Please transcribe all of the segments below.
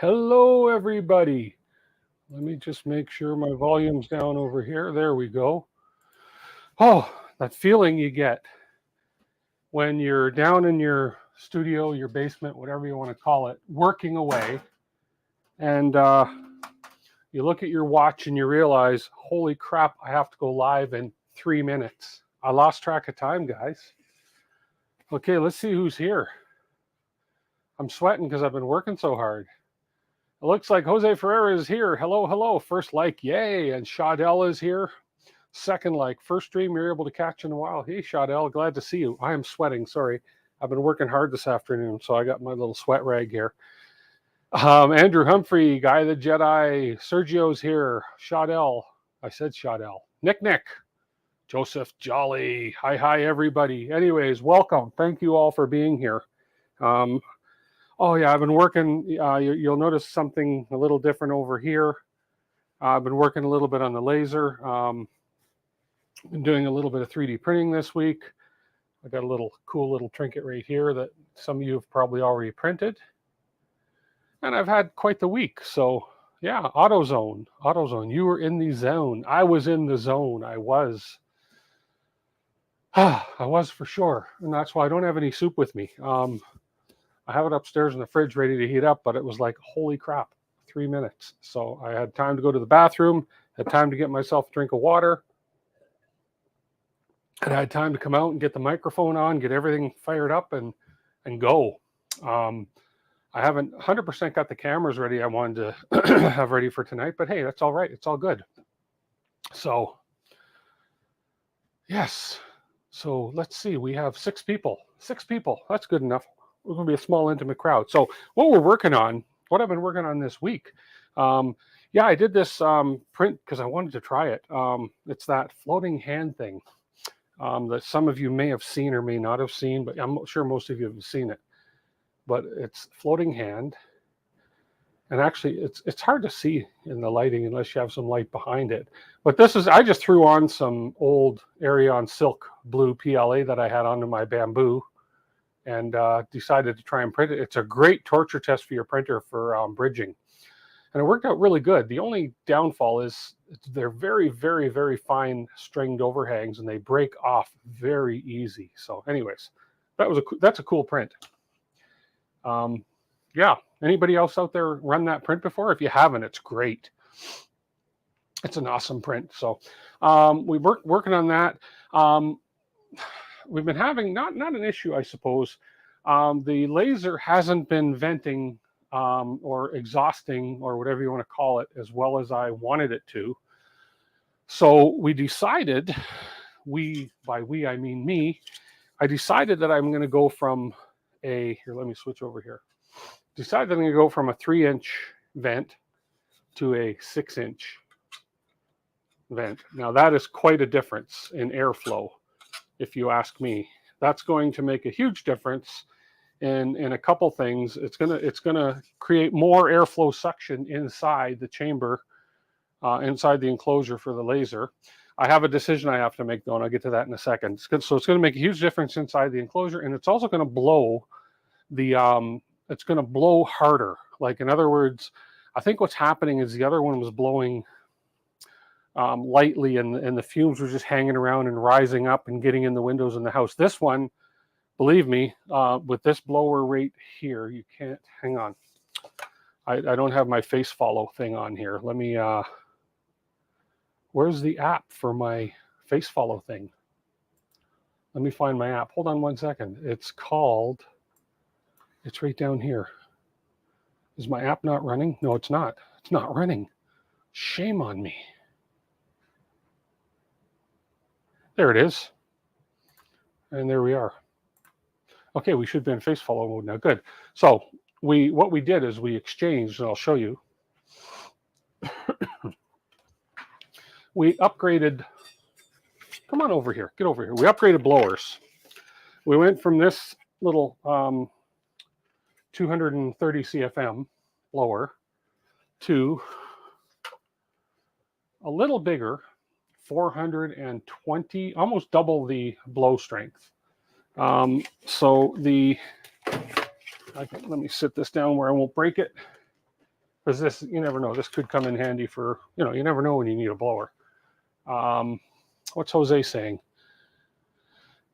Hello, everybody. Let me just make sure my volume's down over here. There we go. Oh, that feeling you get when you're down in your studio, your basement, whatever you want to call it, working away, and you look at your watch and you realize, holy crap, I have to go live in 3 minutes. I lost track of time, guys. Okay, let's see who's here. I'm sweating because I've been working so hard. It looks like Jose Ferreira is here. Hello, hello. First like, yay. And Shadell is here. Second like, first stream you're able to catch in a while. Hey, Shadell, glad to see you. I am sweating, sorry. I've been working hard this afternoon, so I got my little sweat rag here. Andrew Humphrey, Guy the Jedi. Sergio's here. Shadell. I said Shadell. Nick. Joseph Jolly. Hi, everybody. Anyways, welcome. Thank you all for being here. Oh yeah, I've been working, you'll notice something a little different over here. I've been working a little bit on the laser. Been doing a little bit of 3D printing this week. I got a cool little trinket right here that some of you have probably already printed. And I've had quite the week. So yeah, AutoZone. You were in the zone. I was in the zone. I was for sure. And that's why I don't have any soup with me. I have it upstairs in the fridge ready to heat up, but it was like, holy crap, 3 minutes. So I had time to go to the bathroom, had time to get myself a drink of water, and I had time to come out and get the microphone on, get everything fired up and go. I haven't 100% got the cameras ready I wanted to have ready for tonight, but hey, that's all right. It's all good. So, yes. So let's see. We have 6 people. 6 people. That's good enough. We're going to be a small, intimate crowd. So what I've been working on this week. Yeah, I did this print because I wanted to try it. It's that floating hand thing that some of you may have seen or may not have seen, but I'm sure most of you have seen it. But it's floating hand. And actually, it's hard to see in the lighting unless you have some light behind it. But I just threw on some old Arion Silk Blue PLA that I had onto my bamboo, and decided to try and print it. It's a great torture test for your printer for bridging. And it worked out really good. The only downfall is they're very, very, very fine stringed overhangs, and they break off very easy. So anyways, that's a cool print. Yeah, anybody else out there run that print before? If you haven't, it's great. It's an awesome print. So we've working on that. We've been having not an issue, I suppose. The laser hasn't been venting or exhausting or whatever you want to call it as well as I wanted it to. So we decided, by we I mean me, I decided that I'm going to go from here, let me switch over here. Decided that I'm going to go from a 3-inch vent to a 6-inch vent. Now that is quite a difference in airflow. If you ask me, that's going to make a huge difference in a couple things. It's gonna create more airflow suction inside the chamber, inside the enclosure for the laser. I have a decision I have to make though, and I'll get to that in a second. So it's going to make a huge difference inside the enclosure, and it's also going to blow it's going to blow harder. Like, in other words, I think what's happening is the other one was blowing lightly, and the fumes were just hanging around and rising up and getting in the windows in the house. This one, believe me, with this blower rate here, you can't, hang on. I don't have my face follow thing on here. Let me, where's the app for my face follow thing? Let me find my app. Hold on 1 second. It's right down here. Is my app not running? No, it's not. It's not running. Shame on me. There it is. And there we are. Okay, we should be in face follow mode now. Good. So what we did is we exchanged, and I'll show you. We upgraded. Come on over here. Get over here. We upgraded blowers. We went from this little 230 CFM blower to a little bigger 420, almost double the blow strength. So let me sit this down where I won't break it. because this, you never know, this could come in handy for, you never know when you need a blower. What's Jose saying?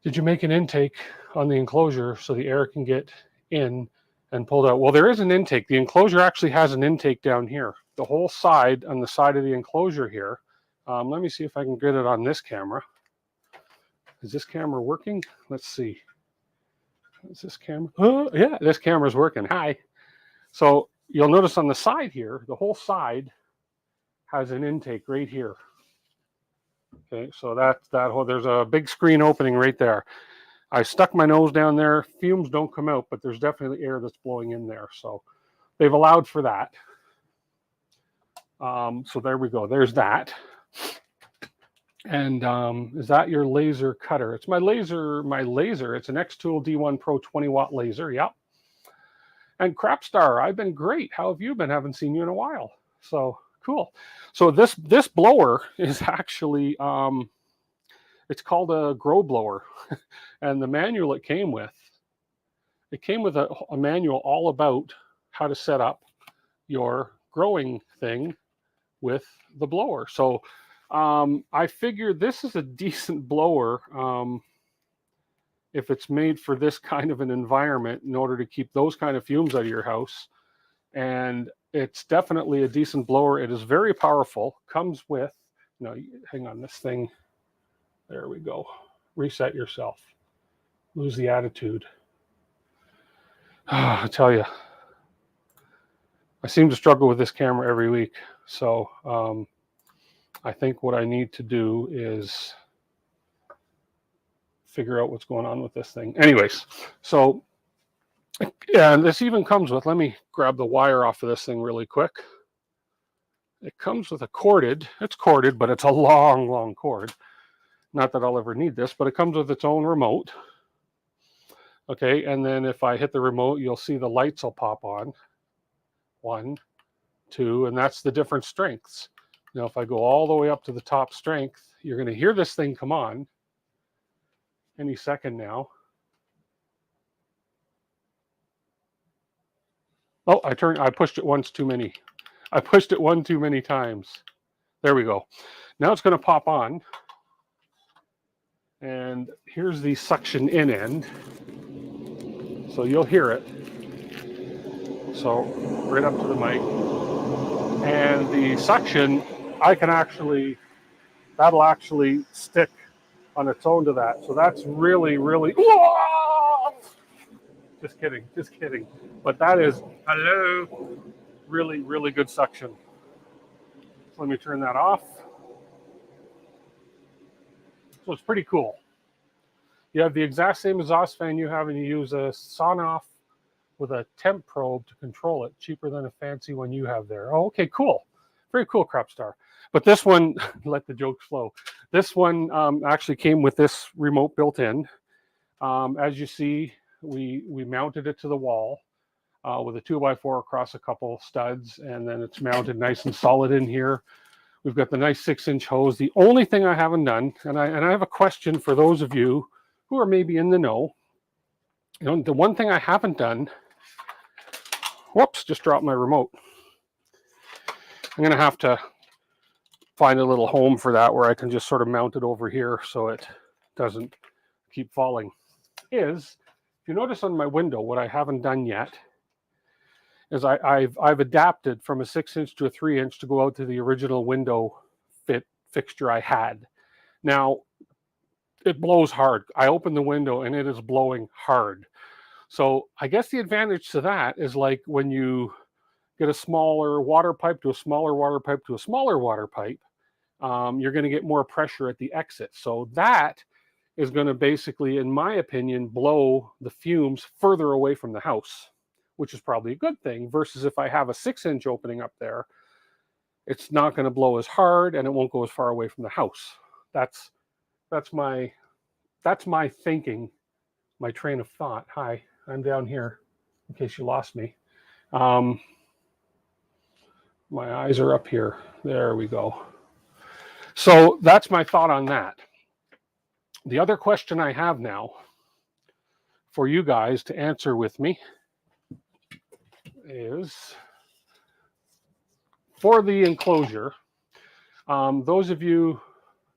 Did you make an intake on the enclosure so the air can get in and pulled out? Well, there is an intake. The enclosure actually has an intake down here. The whole side, on the side of the enclosure here. Let me see if I can get it on this camera. Is this camera working? Let's see. Is this camera? Oh, yeah, this camera's working. Hi. So you'll notice on the side here, the whole side has an intake right here. Okay, so that whole, there's a big screen opening right there. I stuck my nose down there. Fumes don't come out, but there's definitely air that's blowing in there. So they've allowed for that. So there we go. There's that. And is that your laser cutter? It's my laser. It's an xTool D1 Pro 20-watt laser. Yep. And Crapstar, I've been great. How have you been? Haven't seen you in a while. So cool. So this blower is actually it's called a grow blower, and the manual it came with a manual all about how to set up your growing thing with the blower. So I figured this is a decent blower if it's made for this kind of an environment in order to keep those kind of fumes out of your house. And it's definitely a decent blower. It is very powerful. Comes with, hang on, this thing. There we go. Reset yourself. Lose the attitude. I tell you, I seem to struggle with this camera every week. So I think what I need to do is figure out what's going on with this thing. Anyways, so yeah, and this even comes with, let me grab the wire off of this thing really quick. It comes with it's corded, but it's a long, long cord. Not that I'll ever need this, but it comes with its own remote. Okay, and then if I hit the remote, you'll see the lights will pop on. 1, 2, and that's the different strengths. Now, if I go all the way up to the top strength, you're going to hear this thing come on any second now. Oh, I pushed it once too many. I pushed it one too many times. There we go. Now it's going to pop on. And here's the suction in end. So you'll hear it. So right up to the mic. And the suction, that'll actually stick on its own to that. So that's really, really, just kidding. But that is, really, really good suction. So let me turn that off. So it's pretty cool. You have the exact same exhaust fan you have, and you use a Sonoff with a temp probe to control it. Cheaper than a fancy one you have there. Oh, okay, cool. Very cool, Crapstar. But this one, let the jokes flow. This one actually came with this remote built in. As you see, we mounted it to the wall with a 2x4 across a couple studs, and then it's mounted nice and solid in here. We've got the nice 6-inch hose. The only thing I haven't done, and I have a question for those of you who are maybe in the know. The one thing I haven't done, whoops, just dropped my remote. I'm going to have to find a little home for that where I can just sort of mount it over here so it doesn't keep falling. If you notice on my window, what I haven't done yet is I've adapted from a 6-inch to a 3-inch to go out to the original window fixture I had. Now, it blows hard. I open the window and it is blowing hard. So I guess the advantage to that is like when you get a smaller water pipe to a smaller water pipe to a smaller water pipe, you're going to get more pressure at the exit. So that is going to basically, in my opinion, blow the fumes further away from the house, which is probably a good thing, versus if I have a 6-inch opening up there, it's not going to blow as hard and it won't go as far away from the house. That's my thinking, my train of thought. Hi, I'm down here in case you lost me. My eyes are up here. There we go. So that's my thought on that. The other question I have now for you guys to answer with me is, for the enclosure, those of you,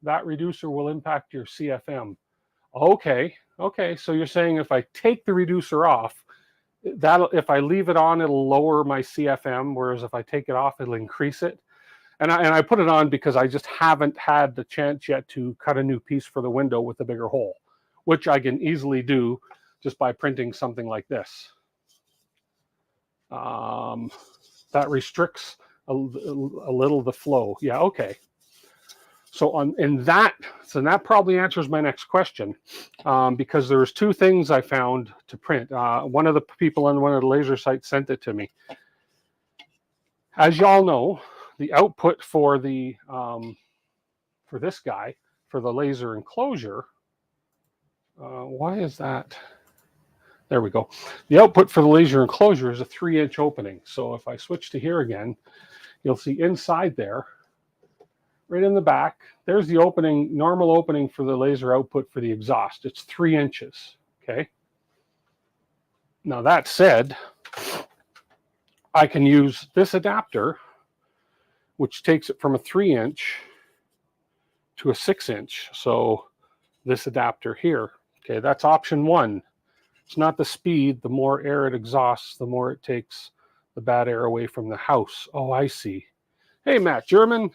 that reducer will impact your CFM. Okay, so you're saying if I take the reducer off, if I leave it on, it'll lower my CFM, whereas if I take it off, it'll increase it. And I put it on because I just haven't had the chance yet to cut a new piece for the window with a bigger hole, which I can easily do just by printing something like this. That restricts a little the flow. Yeah, okay. So that probably answers my next question, because there's two things I found to print. One of the people on one of the laser sites sent it to me. As y'all know, the output for the for this guy, for the laser enclosure, why is that? There we go. The output for the laser enclosure is a 3-inch opening. So if I switch to here again, you'll see inside there, right in the back, there's the opening, normal opening for the laser output for the exhaust. It's 3 inches, okay? Now that said, I can use this adapter, which takes it from a 3-inch to a 6-inch. So this adapter here, okay, that's option one. It's not the speed. The more air it exhausts, the more it takes the bad air away from the house. Oh, I see. Hey, Matt German.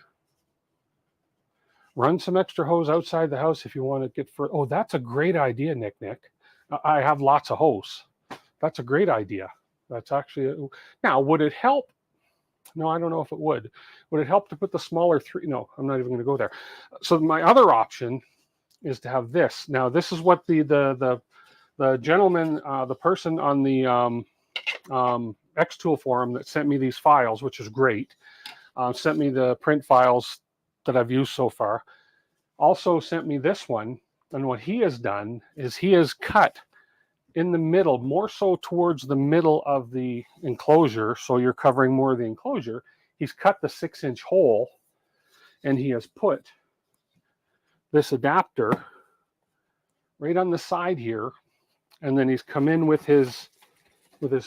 Run some extra hose outside the house if you want to get for. Oh, that's a great idea, Nick. I have lots of hose. That's a great idea. That's actually now. Would it help? No, I don't know if it would. Would it help to put the smaller three? No, I'm not even going to go there. So my other option is to have this. Now, this is what the gentleman, the person on the xTool forum that sent me these files, which is great, sent me the print files that I've used so far, also sent me this one. And what he has done is he has cut in the middle, more so towards the middle of the enclosure, so you're covering more of the enclosure. He's cut the 6-inch hole, and he has put this adapter right on the side here, and then he's come in with his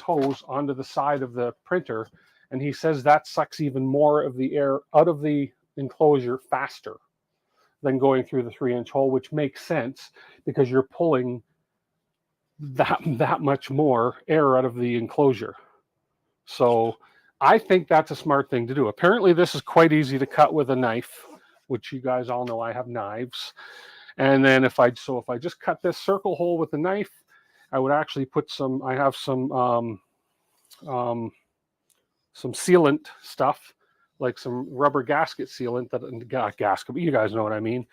hose onto the side of the printer, and he says that sucks even more of the air out of the enclosure faster than going through the 3-inch hole, which makes sense because you're pulling that much more air out of the enclosure. So I think that's a smart thing to do. Apparently this is quite easy to cut with a knife, which you guys all know I have knives. And then if I just cut this circle hole with a knife, I would actually put I have some sealant stuff, like some rubber gasket sealant, gasket, but you guys know what I mean.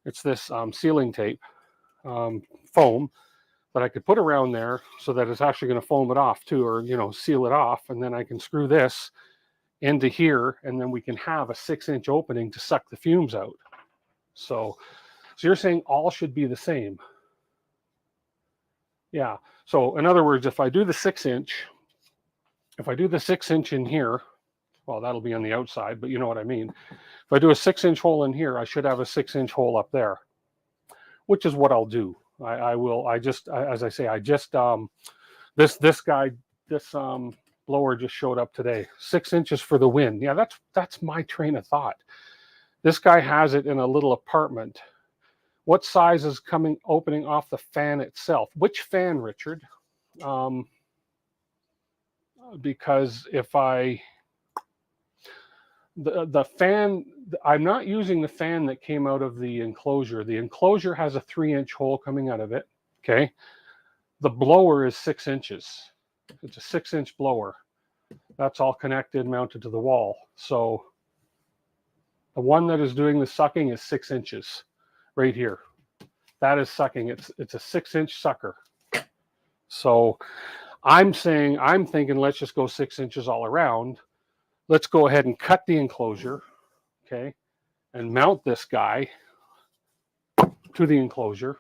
It's this sealing tape, foam, that I could put around there so that it's actually going to foam it off too, or, seal it off. And then I can screw this into here, and then we can have a 6-inch opening to suck the fumes out. So you're saying all should be the same. Yeah. So in other words, if I do the 6-inch, in here, well, that'll be on the outside, but you know what I mean. If I do a 6-inch hole in here, I should have a 6-inch hole up there, which is what I'll do. This blower just showed up today. 6 inches for the wind. Yeah, that's my train of thought. This guy has it in a little apartment. What size is opening off the fan itself? Which fan, Richard? Because if the fan, I'm not using the fan that came out of the enclosure. The enclosure has a 3-inch hole coming out of it, okay? The blower is 6 inches. It's a 6-inch blower. That's all connected, mounted to the wall. So the one that is doing the sucking is 6 inches right here. That is sucking. It's a 6-inch sucker. So I'm thinking let's just go 6 inches all around. Let's go ahead and cut the enclosure, okay, and mount this guy to the enclosure,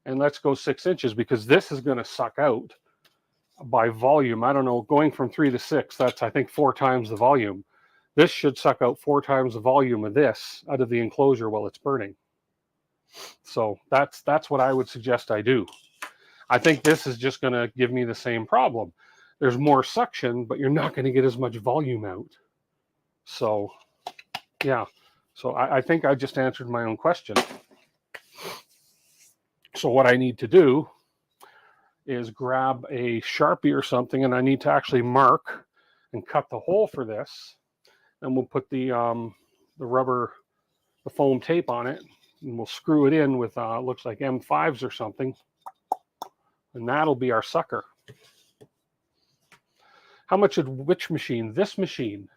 and let's go 6 inches, because this is going to suck out by volume. I don't know, going from 3 to 6, that's I think 4 times the volume. This should suck out 4 times the volume of this out of the enclosure while it's burning. So that's what I would suggest I do. I think this is just going to give me the same problem. There's more suction, but you're not going to get as much volume out. So, yeah. So I think I just answered my own question. So what I need to do is grab a Sharpie or something, and I need to actually mark and cut the hole for this. And we'll put the rubber, the foam tape on it, and we'll screw it in with looks like M5s or something, and that'll be our sucker. How much of which machine? This machine.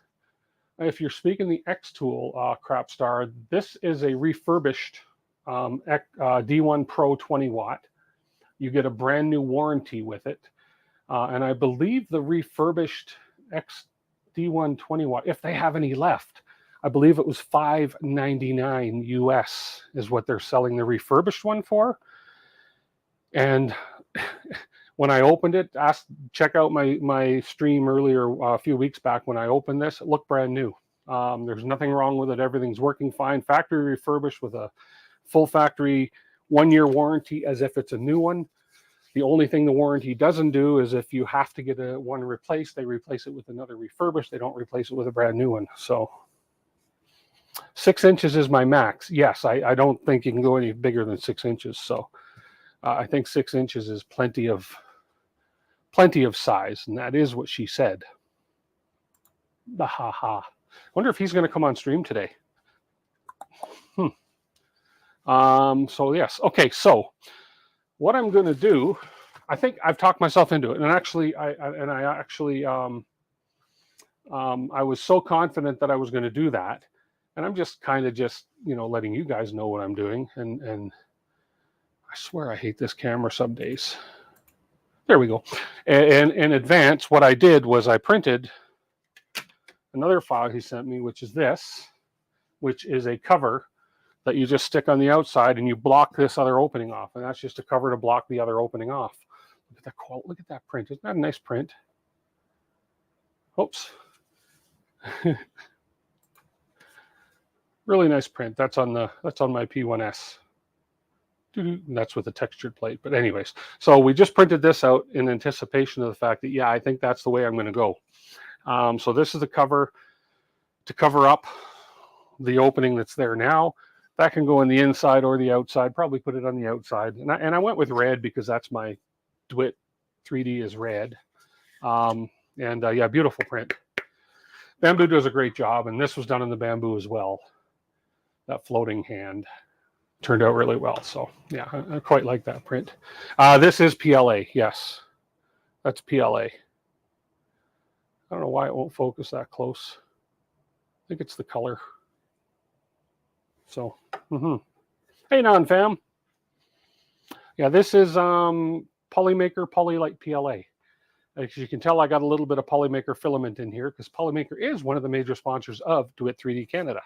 If you're speaking the xTool, Crapstar, this is a refurbished D1 Pro 20 watt. You get a brand new warranty with it. And I believe the refurbished D1 20 watt, if they have any left, I believe it was $5.99 US is what they're selling the refurbished one for. And when I opened it, check out my stream earlier a few weeks back when I opened this, it looked brand new. There's nothing wrong with it. Everything's working fine. Factory refurbished with a full factory 1-year warranty as if it's a new one. The only thing the warranty doesn't do is if you have to get one replaced, they replace it with another refurbished. They don't replace it with a brand new one. So 6 inches is my max. Yes, I don't think you can go any bigger than 6 inches. So I think 6 inches is plenty of size, and that is what she said. Ha. Wonder if he's going to come on stream today. So yes, okay. So what I'm going to do, I think I've talked myself into it, and actually, I was so confident that I was going to do that, and I'm just kind of letting you guys know what I'm doing, and I swear I hate this camera some days. There we go. And in advance, what I did was I printed another file he sent me, which is this, which is a cover that you just stick on the outside and you block this other opening off. And that's just a cover to block the other opening off. Look at that quote. Look at that print. Isn't that a nice print? Oops. Really nice print. That's on my P1S. And that's with a textured plate. But anyways, so we just printed this out in anticipation of the fact that, yeah, I think that's the way I'm going to go. So this is the cover to cover up the opening that's there now. That can go on the inside or the outside. Probably put it on the outside. And I went with red because that's my DeWitt 3D is red. Yeah, beautiful print. Bamboo does a great job, and this was done in the bamboo as well. That floating hand turned out really well. So yeah, I quite like that print. This is PLA. Yes, that's PLA. I don't know why it won't focus that close. I think it's the color. So, Hey, non-fam. Yeah, this is Polymaker Polylite PLA. As you can tell, I got a little bit of Polymaker filament in here because Polymaker is one of the major sponsors of DeWitt 3D Canada.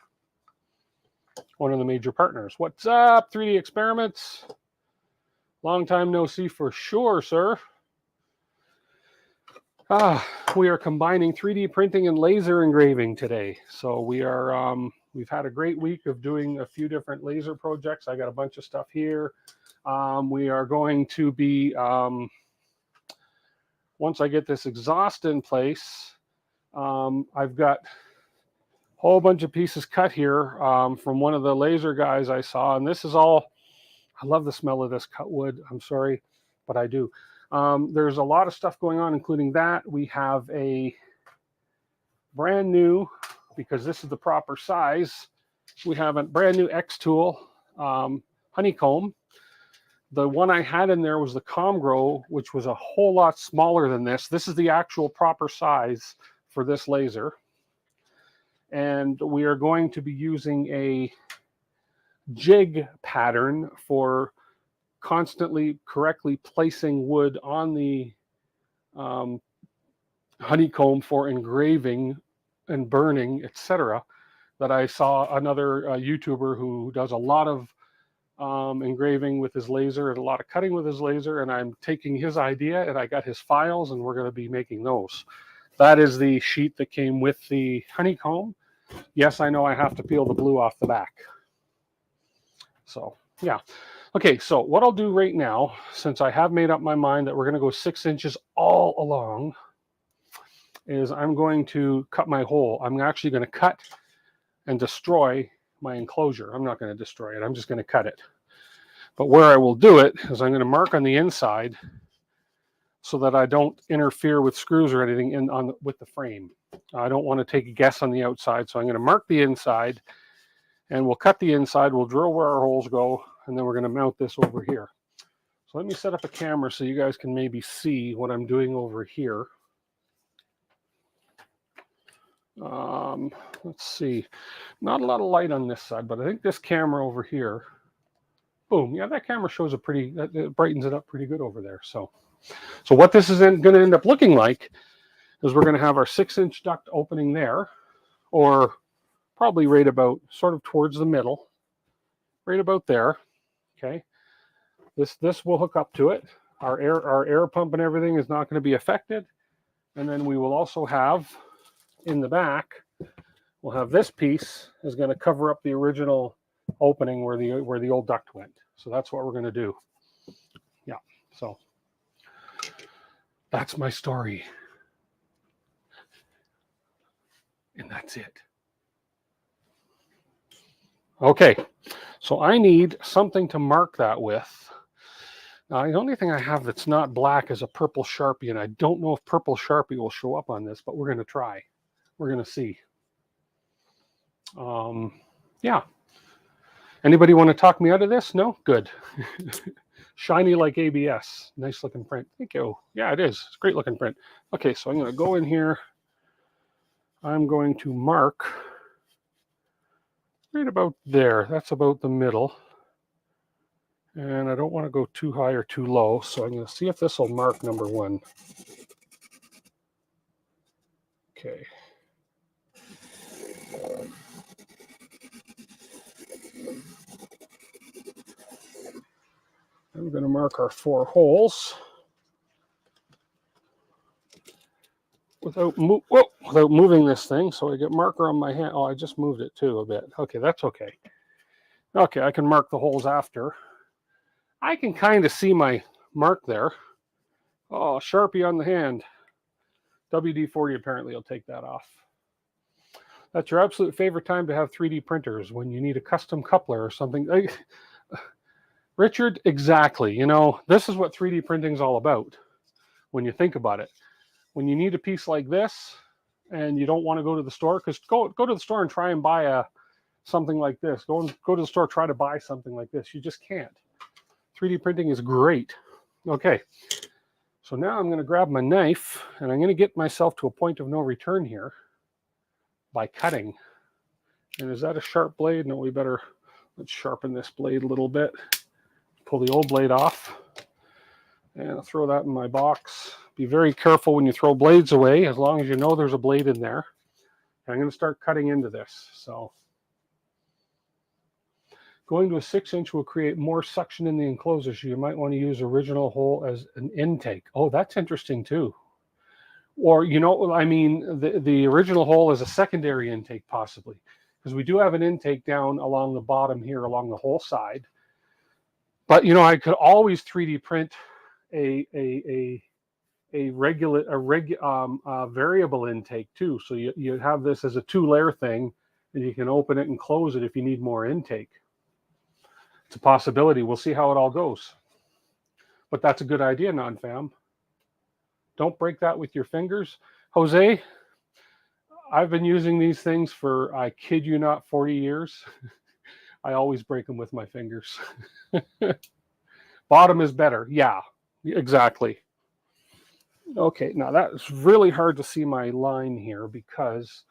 One of the major partners. What's up, 3D Experiments? Long time no see for sure, sir. We are combining 3D printing and laser engraving today. So we are, we've had a great week of doing a few different laser projects. I got a bunch of stuff here. We are going to be, once I get this exhaust in place, I've got a whole bunch of pieces cut here from one of the laser guys I saw. And this is all, I love the smell of this cut wood. I'm sorry, but I do. There's a lot of stuff going on, including that. We have a brand new, because this is the proper size, we have a brand new xTool honeycomb. The one I had in there was the ComGrow, which was a whole lot smaller than this. This is the actual proper size for this laser. And we are going to be using a jig pattern for constantly correctly placing wood on the honeycomb for engraving and burning, etc. That I saw another YouTuber who does a lot of engraving with his laser and a lot of cutting with his laser, and I'm taking his idea and I got his files and we're going to be making those. That is the sheet that came with the honeycomb. Yes, I know I have to peel the blue off the back. So yeah. Okay, so what I'll do right now, since I have made up my mind that we're going to go 6 inches all along, is I'm going to cut my hole. I'm actually going to cut and destroy my enclosure. I'm not going to destroy it. I'm just going to cut it. But where I will do it is I'm going to mark on the inside so that I don't interfere with screws or anything with the frame. I don't want to take a guess on the outside, so I'm going to mark the inside, and we'll cut the inside, we'll drill where our holes go, and then we're going to mount this over here. So let me set up a camera so you guys can maybe see what I'm doing over here. Let's see, not a lot of light on this side, but I think this camera over here, boom, yeah, that camera shows a pretty, it brightens it up pretty good over there. So what this is going to end up looking like is we're going to have our 6-inch duct opening there, or probably right about sort of towards the middle, right about there. Okay, this will hook up to it. Our air pump and everything is not going to be affected. And then we will also have in the back, we'll have this piece is going to cover up the original opening where the old duct went. So that's what we're going to do. Yeah, so that's my story. And that's it. Okay, so I need something to mark that with. Now, the only thing I have that's not black is a purple Sharpie, and I don't know if purple Sharpie will show up on this, but we're going to try. We're going to see. Yeah. Anybody want to talk me out of this? No? Good. Shiny like ABS. Nice looking print. Thank you. Yeah, it is. It's a great looking print. Okay, so I'm going to go in here. I'm going to mark right about there. That's about the middle. And I don't want to go too high or too low, so I'm going to see if this will mark number 1. Okay. I'm going to mark our 4 holes without moving this thing, so I get marker on my hand. Oh, I just moved it too a bit. Okay, that's okay. Okay, I can mark the holes after. I can kind of see my mark there. Oh, Sharpie on the hand. WD-40 apparently will take that off. That's your absolute favorite time to have 3D printers, when you need a custom coupler or something. Richard, exactly. You know, this is what 3D printing is all about when you think about it. When you need a piece like this and you don't want to go to the store, because go to the store and try and buy something like this. Go to the store, try to buy something like this. You just can't. 3D printing is great. Okay, so now I'm going to grab my knife and I'm going to get myself to a point of no return here by cutting. And is that a sharp blade? No, let's sharpen this blade a little bit. Pull the old blade off and I'll throw that in my box. Be very careful when you throw blades away, as long as you know there's a blade in there. And I'm going to start cutting into this. So going to a 6-inch will create more suction in the enclosure, so you might want to use original hole as an intake. Oh, that's interesting too. Or, you know, I mean, the original hole is a secondary intake possibly, because we do have an intake down along the bottom here, along the whole side. But, you know, I could always 3D print a variable intake too. So you have this as a 2-layer thing, and you can open it and close it if you need more intake. It's a possibility. We'll see how it all goes. But that's a good idea, non-fam. Don't break that with your fingers. Jose, I've been using these things for, I kid you not, 40 years. I always break them with my fingers. Bottom is better. Yeah, exactly. Okay, now that's really hard to see my line here, because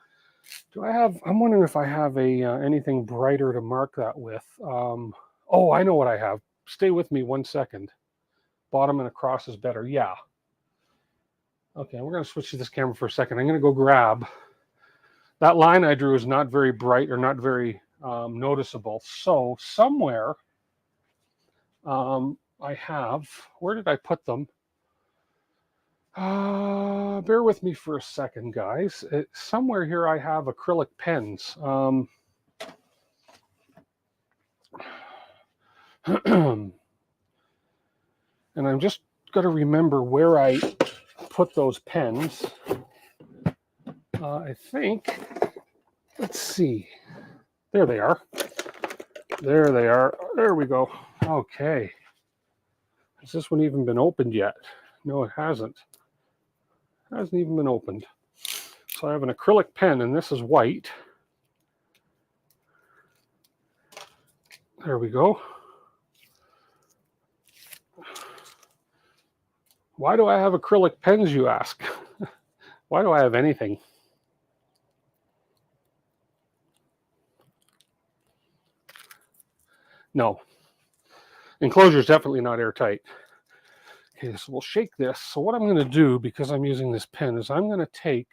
I'm wondering if I have anything brighter to mark that with. Oh, I know what I have. Stay with me 1 second. Bottom and across is better. Yeah. Okay, we're going to switch to this camera for a second. I'm going to go grab. That line I drew is not very bright or not very noticeable. So somewhere I have, where did I put them? Bear with me for a second, guys. Somewhere here I have acrylic pens. And I'm just going to remember where I put those pens. I think, let's see. There they are. There they are. There we go. Okay. Has this one even been opened yet? No, it hasn't. It hasn't even been opened. So I have an acrylic pen, and this is white. There we go. Why do I have acrylic pens, you ask? Why do I have anything? No. Enclosure is definitely not airtight. Okay, so we'll shake this. So what I'm going to do, because I'm using this pen, is I'm going to tape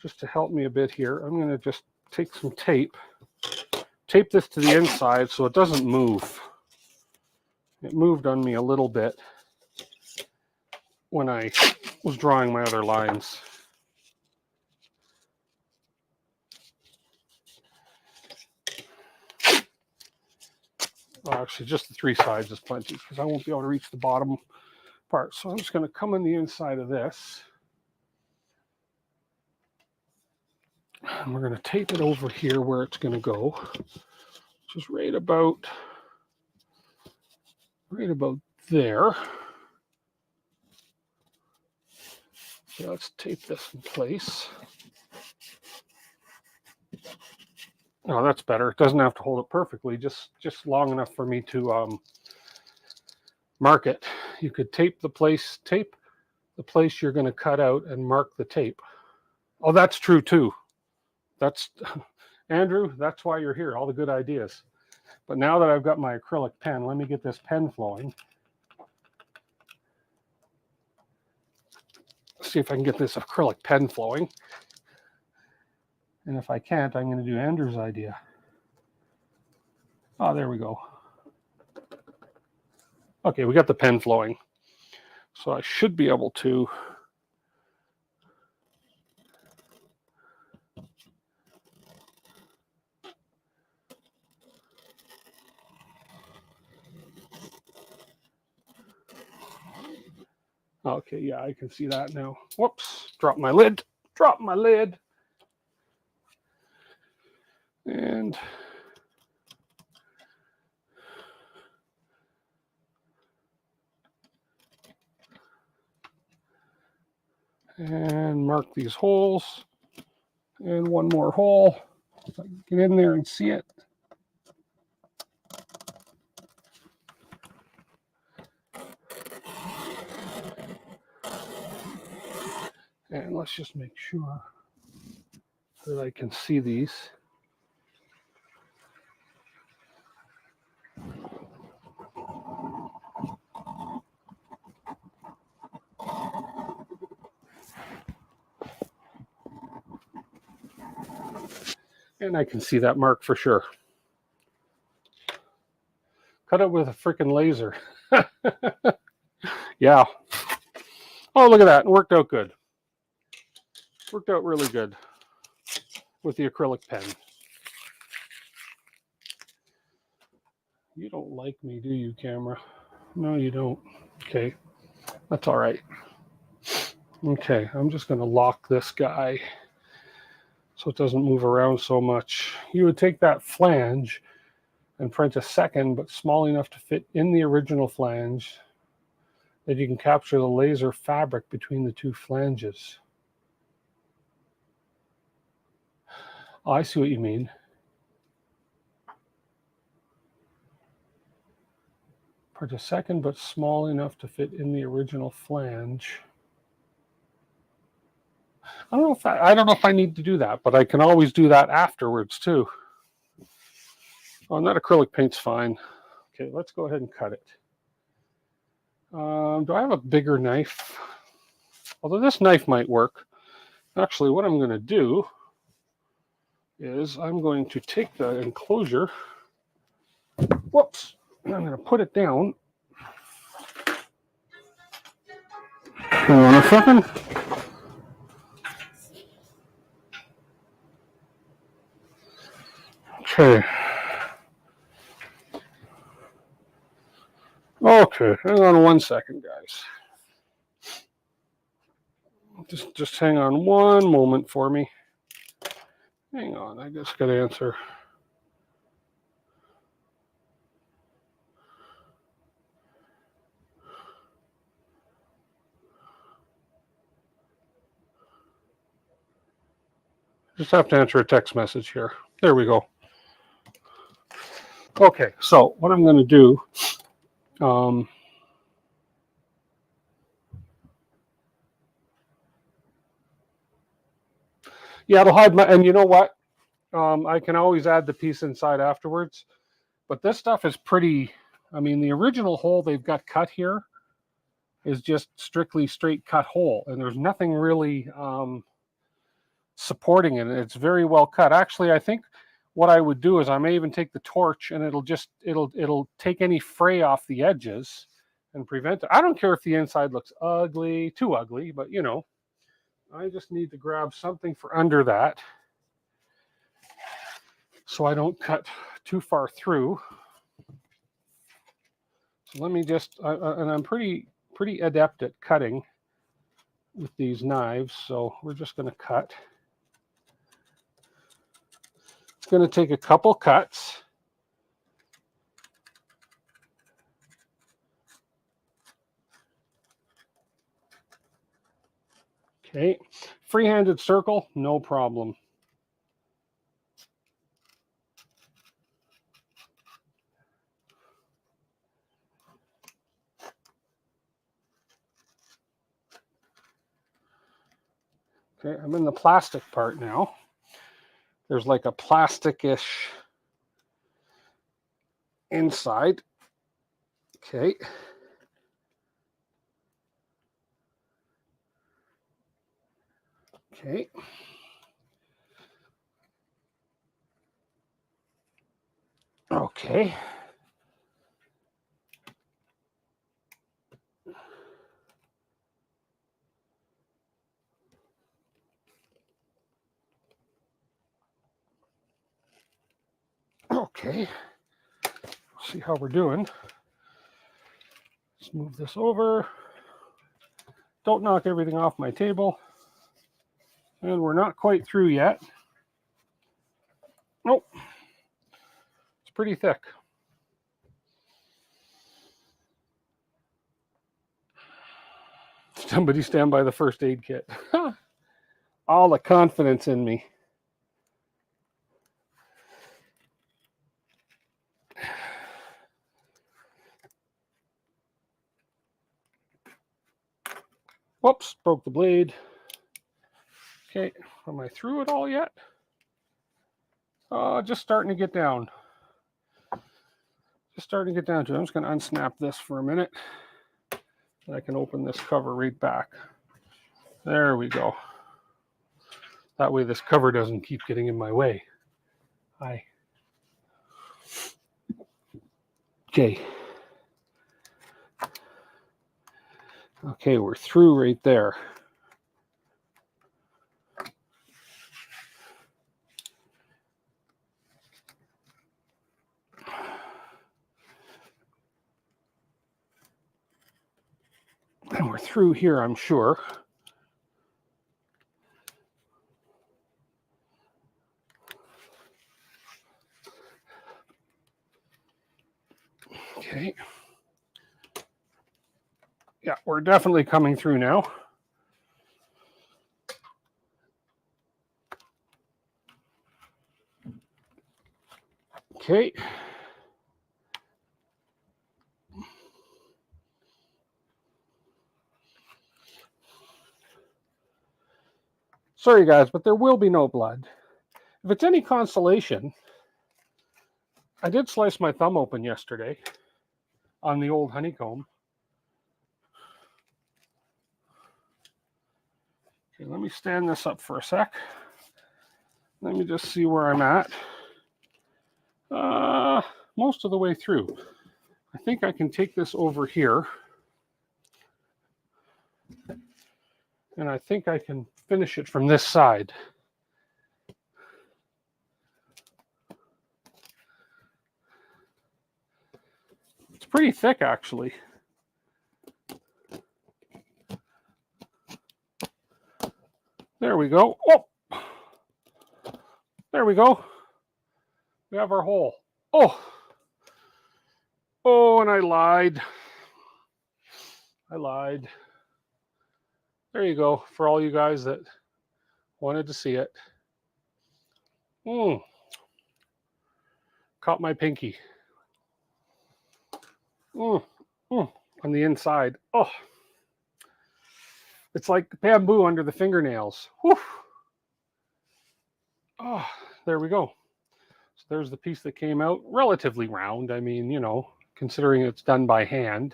just to help me a bit here. I'm going to just take some tape this to the inside so it doesn't move. It moved on me a little bit when I was drawing my other lines. Well, actually, just the 3 sides is plenty because I won't be able to reach the bottom part. So I'm just going to come on the inside of this. And we're going to tape it over here where it's going to go, which is right about there. So let's tape this in place. Oh, that's better. It doesn't have to hold it perfectly, just long enough for me to mark it. You could tape the place you're going to cut out and mark the tape. Oh, that's true too. That's Andrew, that's why you're here, all the good ideas. But now that I've got my acrylic pen, let me get this pen flowing. See if I can get this acrylic pen flowing. And if I can't, I'm going to do Andrew's idea. Oh, there we go. Okay, we got the pen flowing. So I should be able to okay, yeah, I can see that now. Whoops, dropped my lid. And mark these holes. And one more hole. If I can get in there and see it. And let's just make sure that I can see these. And I can see that mark for sure. Cut it with a freaking laser. Yeah. Oh, look at that. It worked out good. Worked out really good with the acrylic pen. You don't like me, do you, camera? No, you don't. Okay. That's all right. Okay, I'm just going to lock this guy so it doesn't move around so much. You would take that flange and print a second, but small enough to fit in the original flange that you can capture the laser fabric between the 2 flanges. Oh, I see what you mean. Print a second, but small enough to fit in the original flange. I don't know if I need to do that, but I can always do that afterwards too. Oh, and that acrylic paint's fine. Okay, let's go ahead and cut it. Do I have a bigger knife? Although this knife might work. Actually, what I'm going to do is I'm going to take the enclosure. Whoops. I'm going to put it down. Hang on a second. Okay. Okay, hang on 1 second, guys. Just hang on one moment for me. Hang on, I just got to answer. Just have to answer a text message here. There we go. Okay, so what I'm going to do, yeah, it'll hide my, and you know what? I can always add the piece inside afterwards, but this stuff is pretty, I mean, the original hole they've got cut here is just strictly straight cut hole, and there's nothing really supporting it. It's very well cut. Actually, I think what I would do is I may even take the torch and it'll take any fray off the edges and prevent it. I don't care if the inside looks ugly, too ugly, but you know, I just need to grab something for under that so I don't cut too far through. So let me just, and I'm pretty adept at cutting with these knives, so we're just going to cut. It's going to take a couple cuts. Okay, free-handed circle, no problem. Okay, I'm in the plastic part now. There's like a plastick-ish inside. Okay. Okay. Okay. Okay. See how we're doing. Let's move this over. Don't knock everything off my table. And we're not quite through yet. Nope. It's pretty thick. Somebody stand by the first aid kit. All the confidence in me. Whoops, broke the blade. Okay, am I through it all yet? Just starting to get down. Just starting to get down to it. I'm just going to unsnap this for a minute. And I can open this cover right back. There we go. That way this cover doesn't keep getting in my way. Hi. Okay. Okay, we're through right there. And we're through here, I'm sure. Okay. Yeah, we're definitely coming through now. Okay. Sorry, guys, but there will be no blood. If it's any consolation, I did slice my thumb open yesterday on the old honeycomb. Okay, let me stand this up for a sec. Let me just see where I'm at. Most of the way through. I think I can take this over here. And I think I can finish it from this side. It's pretty thick, actually. There we go. Oh, there we go. We have our hole. Oh, and I lied. There you go, for all you guys that wanted to see it. Caught my pinky. On the inside. Oh, it's like bamboo under the fingernails. Whew. Oh, there we go. So there's the piece that came out, relatively round. I mean, you know, considering it's done by hand.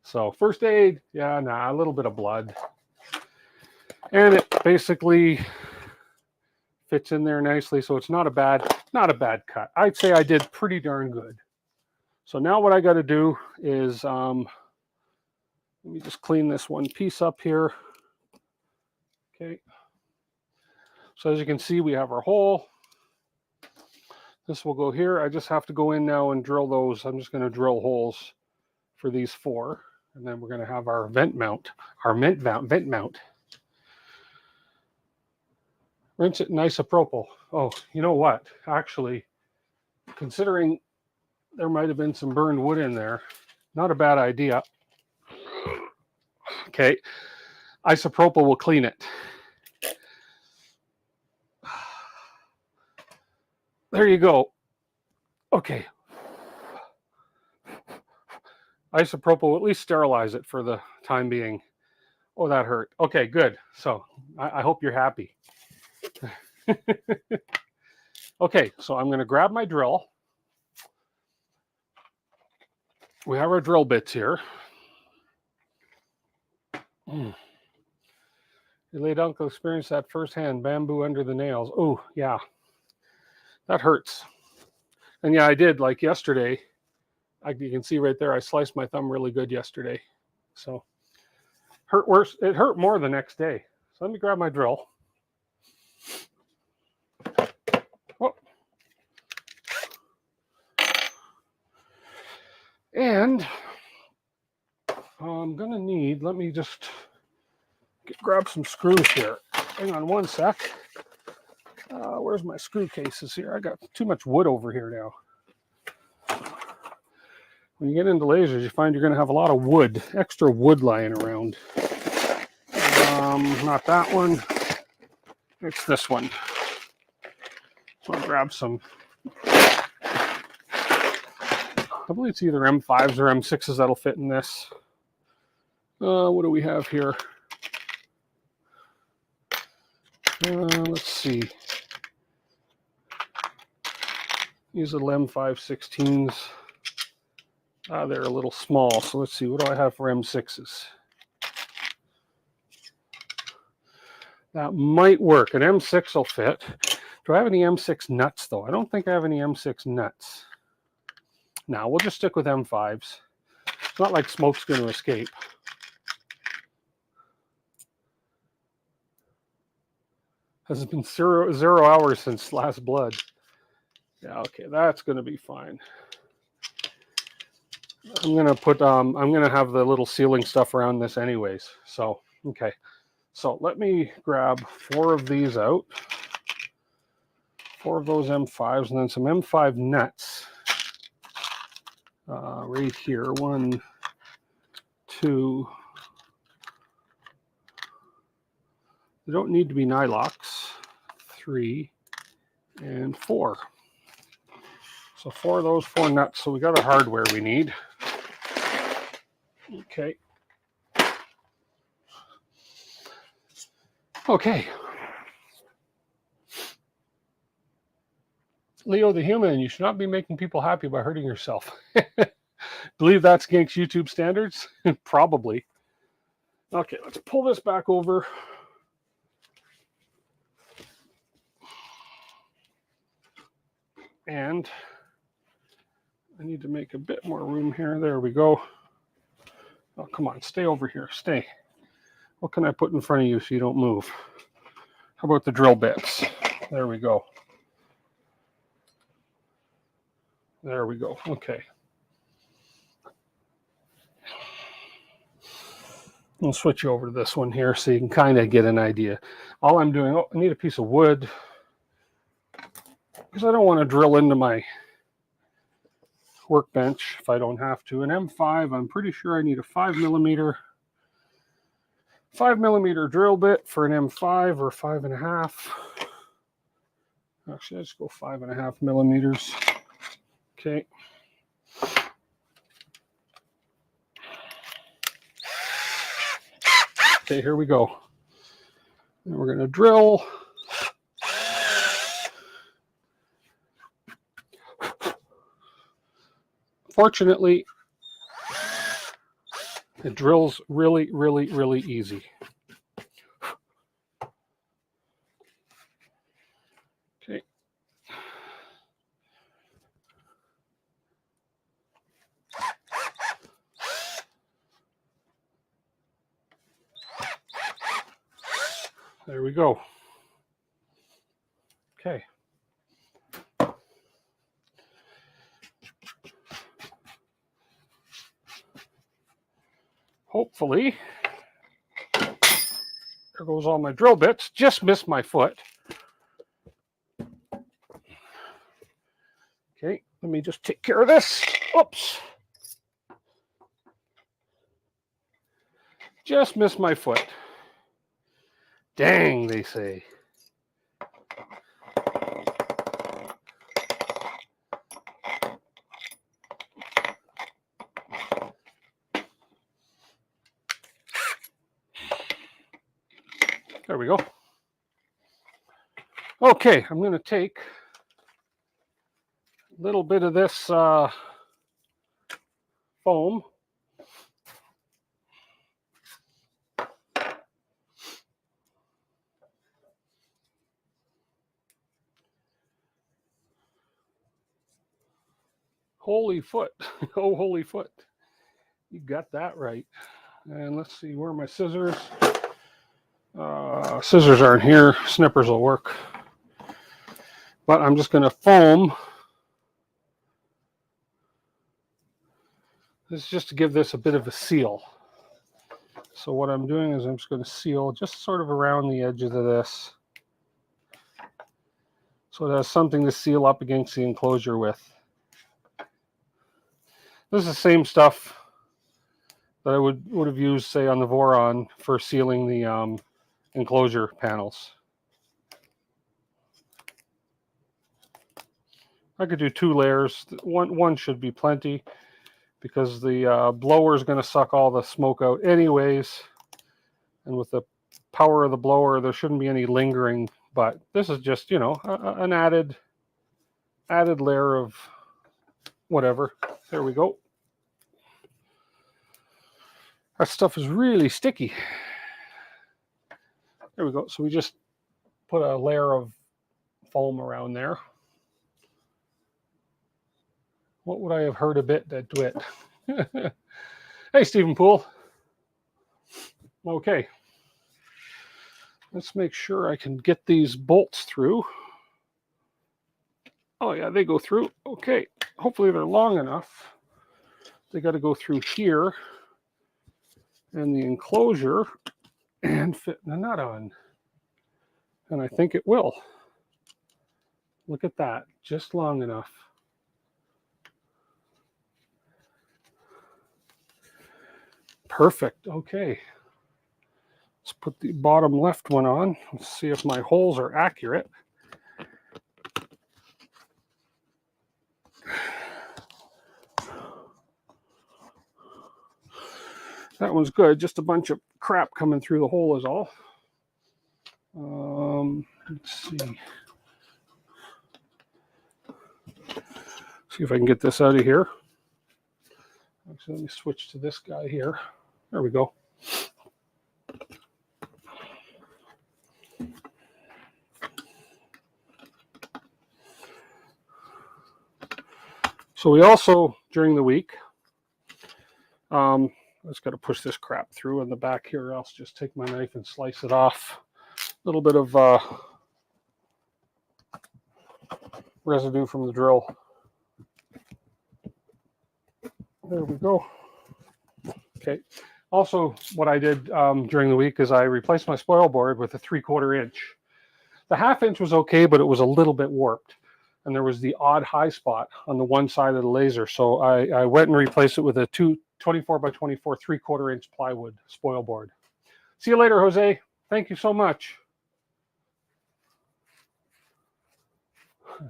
So first aid, yeah, a little bit of blood. And it basically fits in there nicely, so it's not a bad cut. I'd say I did pretty darn good. So now what I got to do is, let me just clean this one piece up here. Okay. So as you can see, we have our hole. This will go here. I just have to go in now and drill those. I'm just going to drill holes for these 4. And then we're going to have our vent mount, vent mount. Rinse it in isopropyl. Oh, you know what? Actually, considering there might have been some burned wood in there, not a bad idea. Okay, isopropyl will clean it. There you go. Okay. Isopropyl will at least sterilize it for the time being. Oh, that hurt. Okay, good. So I hope you're happy. Okay, so I'm going to grab my drill. We have our drill bits here. Your late uncle experienced that firsthand, bamboo under the nails. Oh, yeah. That hurts. And yeah, I did, like yesterday. You can see right there, I sliced my thumb really good yesterday. So hurt worse. It hurt more the next day. So let me grab my drill. Oh. And I'm going to need, let me just grab some screws here. Hang on one sec. Where's my screw cases here? I got too much wood over here now. When you get into lasers, you find you're going to have a lot of wood, extra wood lying around. Not that one. It's this one. So I'll grab some. I believe it's either M5s or M6s that'll fit in this. What do we have here? Let's see. These are M516s. They're a little small, so let's see. What do I have for M6s? That might work. An M6 will fit. Do I have any M6 nuts, though? I don't think I have any M6 nuts. No, we'll just stick with M5s. It's not like smoke's going to escape. Has been zero hours since last blood. Yeah, okay, that's going to be fine. I'm going to put, I'm going to have the little sealing stuff around this anyways. So, okay. So let me grab 4 of these out. 4 of those M5s and then some M5 nuts. Right here, 1, 2. They don't need to be nylox. 3 and 4. So 4 of those, 4 nuts. So we got our hardware we need. Okay. Okay. Leo the human, you should not be making people happy by hurting yourself. Believe that's against YouTube standards? Probably. Okay, let's pull this back over. And I need to make a bit more room here. There we go. Oh, come on, stay over here, stay. What can I put in front of you so you don't move? How about the drill bits? There we go. There we go, okay. I'll switch you over to this one here so you can kind of get an idea. All I'm doing, I need a piece of wood because I don't want to drill into my workbench if I don't have to. An M5, I'm pretty sure I need a 5mm drill bit for an M5 or 5.5. Actually, let's go 5.5mm. Okay. Okay, here we go. And we're going to drill. Fortunately, it drills really, really, really easy. Okay. There we go. Okay. Hopefully, there goes all my drill bits. Just missed my foot. Okay, let me just take care of this. Oops. Just missed my foot. Dang, they say. There we go. Okay, I'm going to take a little bit of this foam. Holy foot. Oh, holy foot. You got that right. And let's see, where are my scissors? Scissors aren't here. Snippers will work. But I'm just going to foam. This is just to give this a bit of a seal. So what I'm doing is I'm just going to seal just sort of around the edges of this. So it has something to seal up against the enclosure with. This is the same stuff that I would have used, say, on the Voron for sealing the enclosure panels. I could do 2 layers. One should be plenty because the blower is going to suck all the smoke out anyways. And with the power of the blower, there shouldn't be any lingering. But this is just, you know, an added layer of whatever. There we go. That stuff is really sticky. There we go. So we just put a layer of foam around there. What would I have heard a bit that do it? Hey, Stephen Poole. Okay. Let's make sure I can get these bolts through. Oh, yeah, they go through. Okay. Hopefully they're long enough. They got to go through here and the enclosure and fit the nut on. And I think it will. Look at that. Just long enough. Perfect. Okay. Let's put the bottom left one on. Let's see if my holes are accurate. That one's good. Just a bunch of crap coming through the hole is all. Let's see. See if I can get this out of here. Actually, let me switch to this guy here. There we go. So we also, during the week, I just got to push this crap through in the back here, or else just take my knife and slice it off. A little bit of residue from the drill. There we go. Okay. Also, what I did during the week is I replaced my spoil board with a 3/4 inch. The 1/2 inch was okay, but it was a little bit warped. And there was the odd high spot on the one side of the laser. So I went and replaced it with a 24 by 24 3/4 inch plywood spoil board. See you later, Jose. Thank you so much.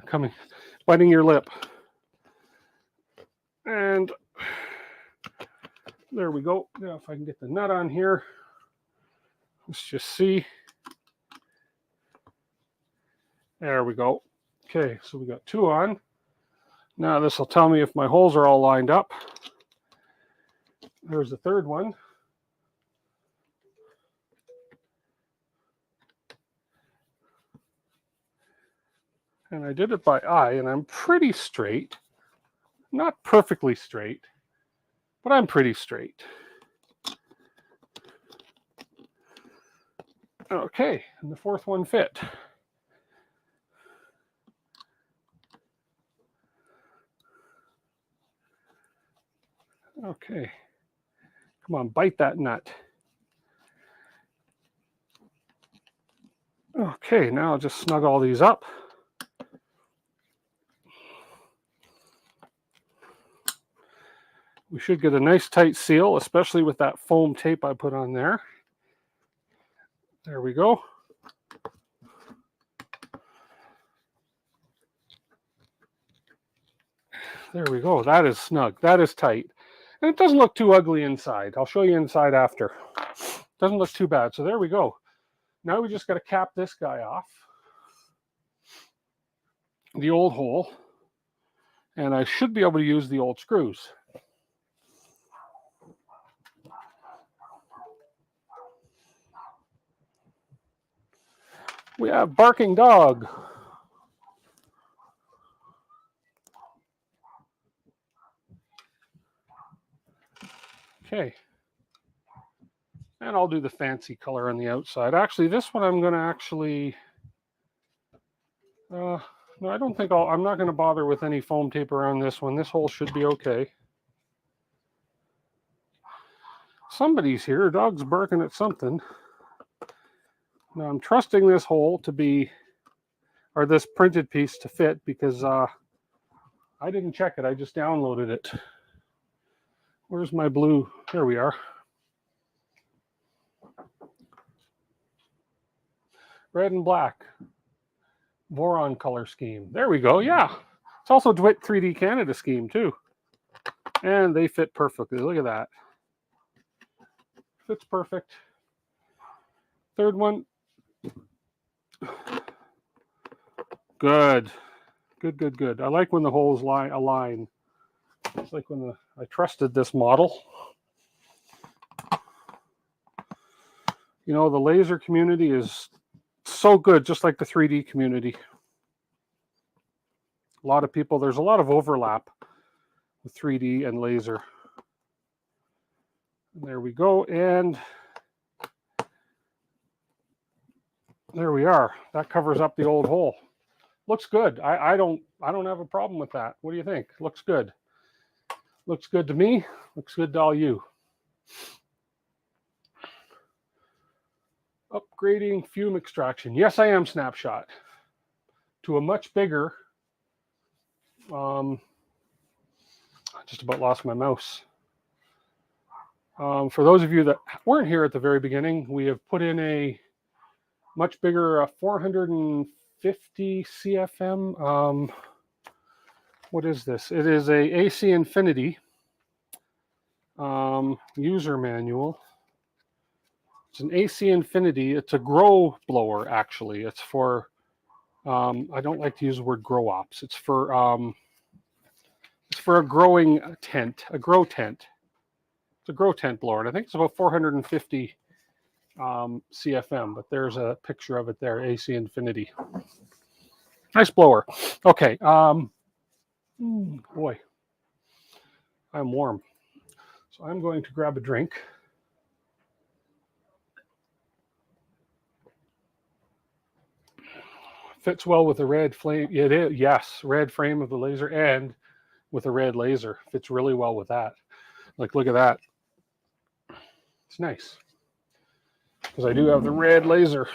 Coming, biting your lip. And there we go. Now, if I can get the nut on here, let's just see. There we go. Okay, so we got 2 on. Now this will tell me if my holes are all lined up. There's the 3rd one. And I did it by eye, and I'm pretty straight. Not perfectly straight, but I'm pretty straight. Okay, and the 4th one fit. Okay, come on, bite that nut. Okay, now I'll just snug all these up. We should get a nice tight seal, especially with that foam tape I put on there. There we go. There we go. That is snug. That is tight. And it doesn't look too ugly inside. I'll show you inside after. Doesn't look too bad. So there we go. Now we just got to cap this guy off. The old hole. And I should be able to use the old screws. We have barking dog. Okay. And I'll do the fancy color on the outside. Actually, this one I'm going to actually... no, I don't think I'm not going to bother with any foam tape around this one. This hole should be okay. Somebody's here. Dog's barking at something. Now I'm trusting this hole to be, or this printed piece to fit, because I didn't check it. I just downloaded it. Where's my blue? There we are. Red and black. Voron color scheme. There we go. Yeah. It's also DeWitt 3D Canada scheme too. And they fit perfectly. Look at that. Fits perfect. 3rd one. Good. Good, good, good. I like when the holes align. It's like when I trusted this model. You know, the laser community is so good, just like the 3D community. A lot of people, there's a lot of overlap with 3D and laser. There we go, and there we are. That covers up the old hole. Looks good. I don't have a problem with that. What do you think? Looks good. Looks good to me. Looks good to all you. Upgrading fume extraction. Yes, I am Snapshot to a much bigger. Just about lost my mouse. For those of you that weren't here at the very beginning, we have put in a much bigger 450 CFM. What is this? It is a AC Infinity user manual. It's an AC Infinity. It's a grow blower, actually. It's for, I don't like to use the word grow ops. It's for a growing tent, a grow tent. It's a grow tent blower, and I think it's about 450 CFM, but there's a picture of it there, AC Infinity. Nice blower. Okay. Boy, I'm warm. So I'm going to grab a drink. Fits well with the red flame. It is, yes, red frame of the laser and with a red laser. Fits really well with that. Like, look at that. It's nice because I do have the red laser.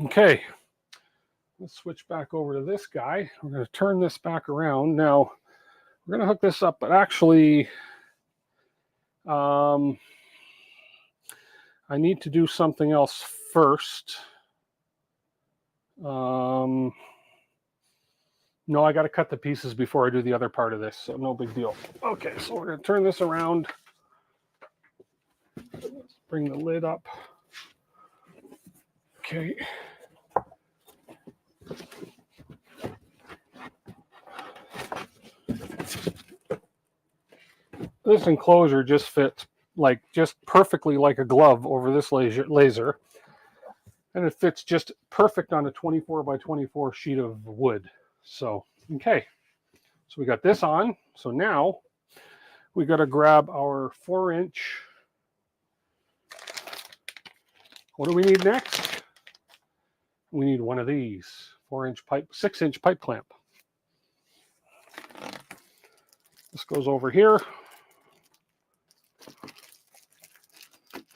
Okay, let's switch back over to this guy. We're going to turn this back around. Now, we're going to hook this up, but actually, I need to do something else first. No, I got to cut the pieces before I do the other part of this, so no big deal. Okay, so we're going to turn this around. Let's bring the lid up. Okay. This enclosure just fits just perfectly like a glove over this laser. And it fits just perfect on a 24 by 24 sheet of wood. So, okay. So we got this on. So now we got to grab our 4-inch. What do we need next? We need one of these 4-inch pipe, 6-inch pipe clamp. This goes over here.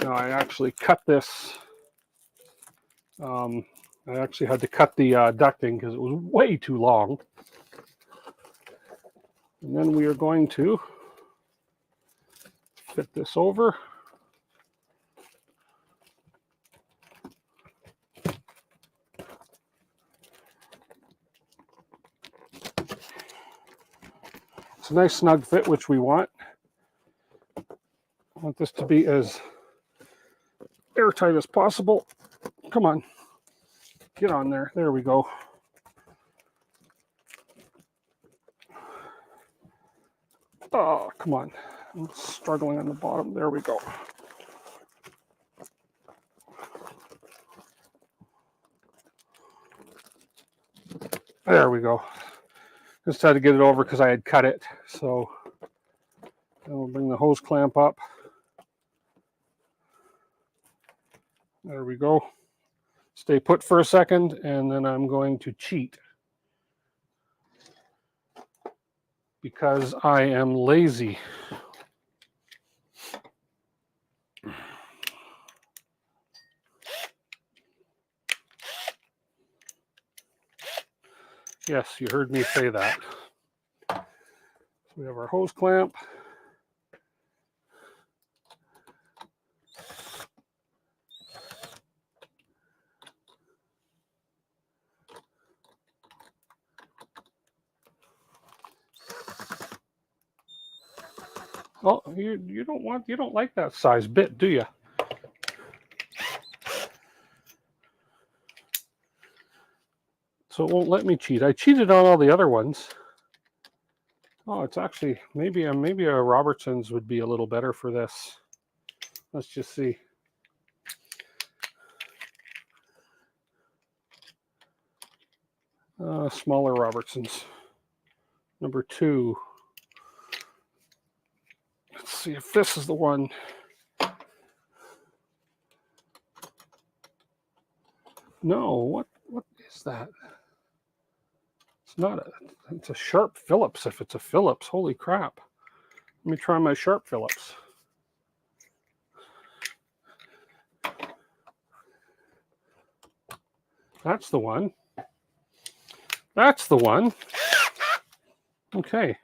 Now I actually cut this. I actually had to cut the ducting because it was way too long. And then we are going to fit this over. It's a nice snug fit, which we want. I want this to be as airtight as possible. Come on, get on there. There we go. Oh, come on. I'm struggling on the bottom. There we go. There we go. Just had to get it over because I had cut it. So we'll bring the hose clamp up. There we go. Stay put for a second, and then I'm going to cheat. Because I am lazy. Yes, you heard me say that. So we have our hose clamp. Oh, you don't like that size bit, do you? So it won't let me cheat. I cheated on all the other ones. Oh, it's actually maybe a Robertson's would be a little better for this. Let's just see. Smaller Robertson's. Number 2. Let's see if this is the one. No, what is that? It's not it's a Sharp Phillips. If it's a Phillips, holy crap. Let me try my Sharp Phillips. That's the one. That's the one. Okay.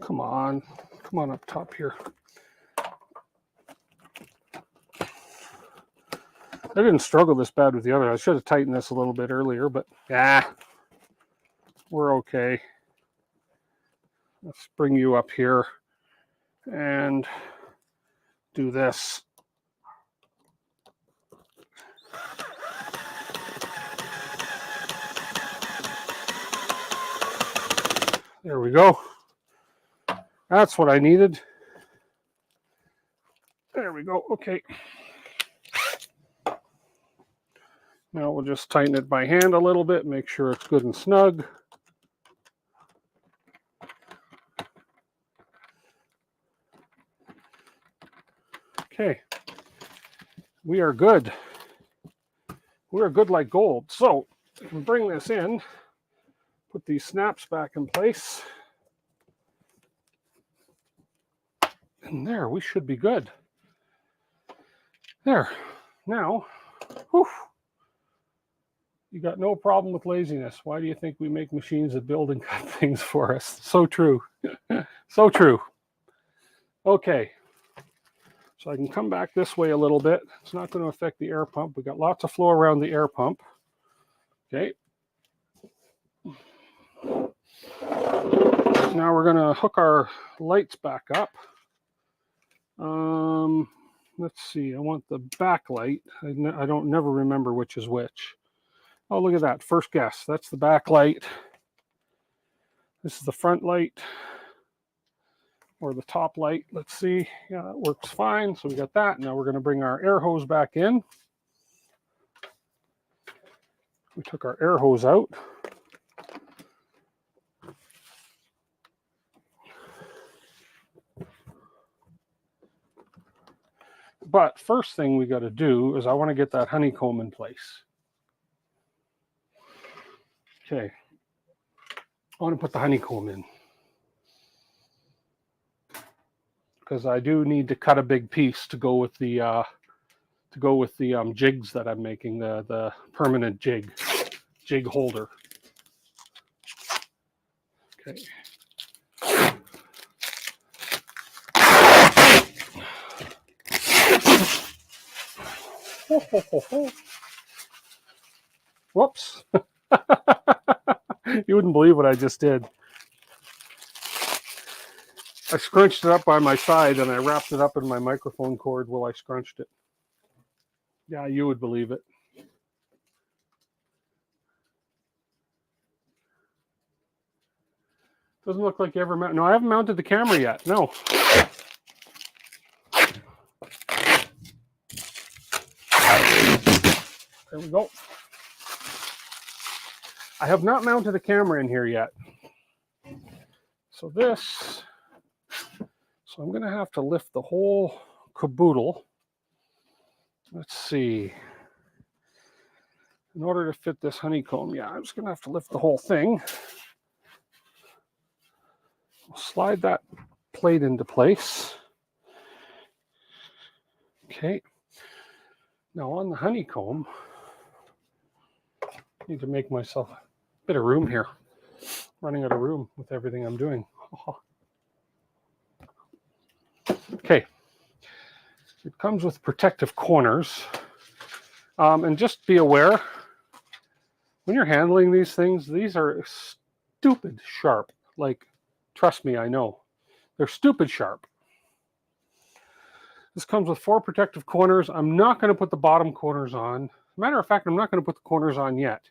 Come on up top here. I didn't struggle this bad with the other. I should have tightened this a little bit earlier, but we're okay. Let's bring you up here and do this. There we go. That's what I needed. There we go. Okay. Now we'll just tighten it by hand a little bit, make sure it's good and snug. Okay. we are good. We are good like gold. So we bring this in, put these snaps back in place. And there, we should be good. There. Now, whew, you got no problem with laziness. Why do you think we make machines that build and cut things for us? So true. So true. Okay. So I can come back this way a little bit. It's not going to affect the air pump. We got lots of flow around the air pump. Okay. Now we're going to hook our lights back up. Let's see. I want the backlight. I don't never remember which is which. Oh, look at that. First guess. That's the backlight. This is the front light or the top light. Let's see. Yeah, that works fine. So we got that. Now we're going to bring our air hose back in. We took our air hose out. But first thing we got to do is I want to get that honeycomb in place. Okay. I want to put the honeycomb in because I do need to cut a big piece to go with the jigs that I'm making, the permanent jig holder. Okay. Whoops. You wouldn't believe what I just did. I scrunched it up by my side and I wrapped it up in my microphone cord while I scrunched it. Yeah, you would believe it. Doesn't look like you ever mounted. No, I haven't mounted the camera yet. No. There we go. I have not mounted the camera in here yet. So I'm going to have to lift the whole caboodle. Let's see. In order to fit this honeycomb, yeah, I'm just going to have to lift the whole thing. I'll slide that plate into place. Okay. Now on the honeycomb, I need to make myself a bit of room here. Running out of room with everything I'm doing. Okay. It comes with protective corners. And just be aware, when you're handling these things, these are stupid sharp. Like, trust me, I know. They're stupid sharp. This comes with 4 protective corners. I'm not going to put the bottom corners on. Matter of fact, I'm not going to put the corners on yet.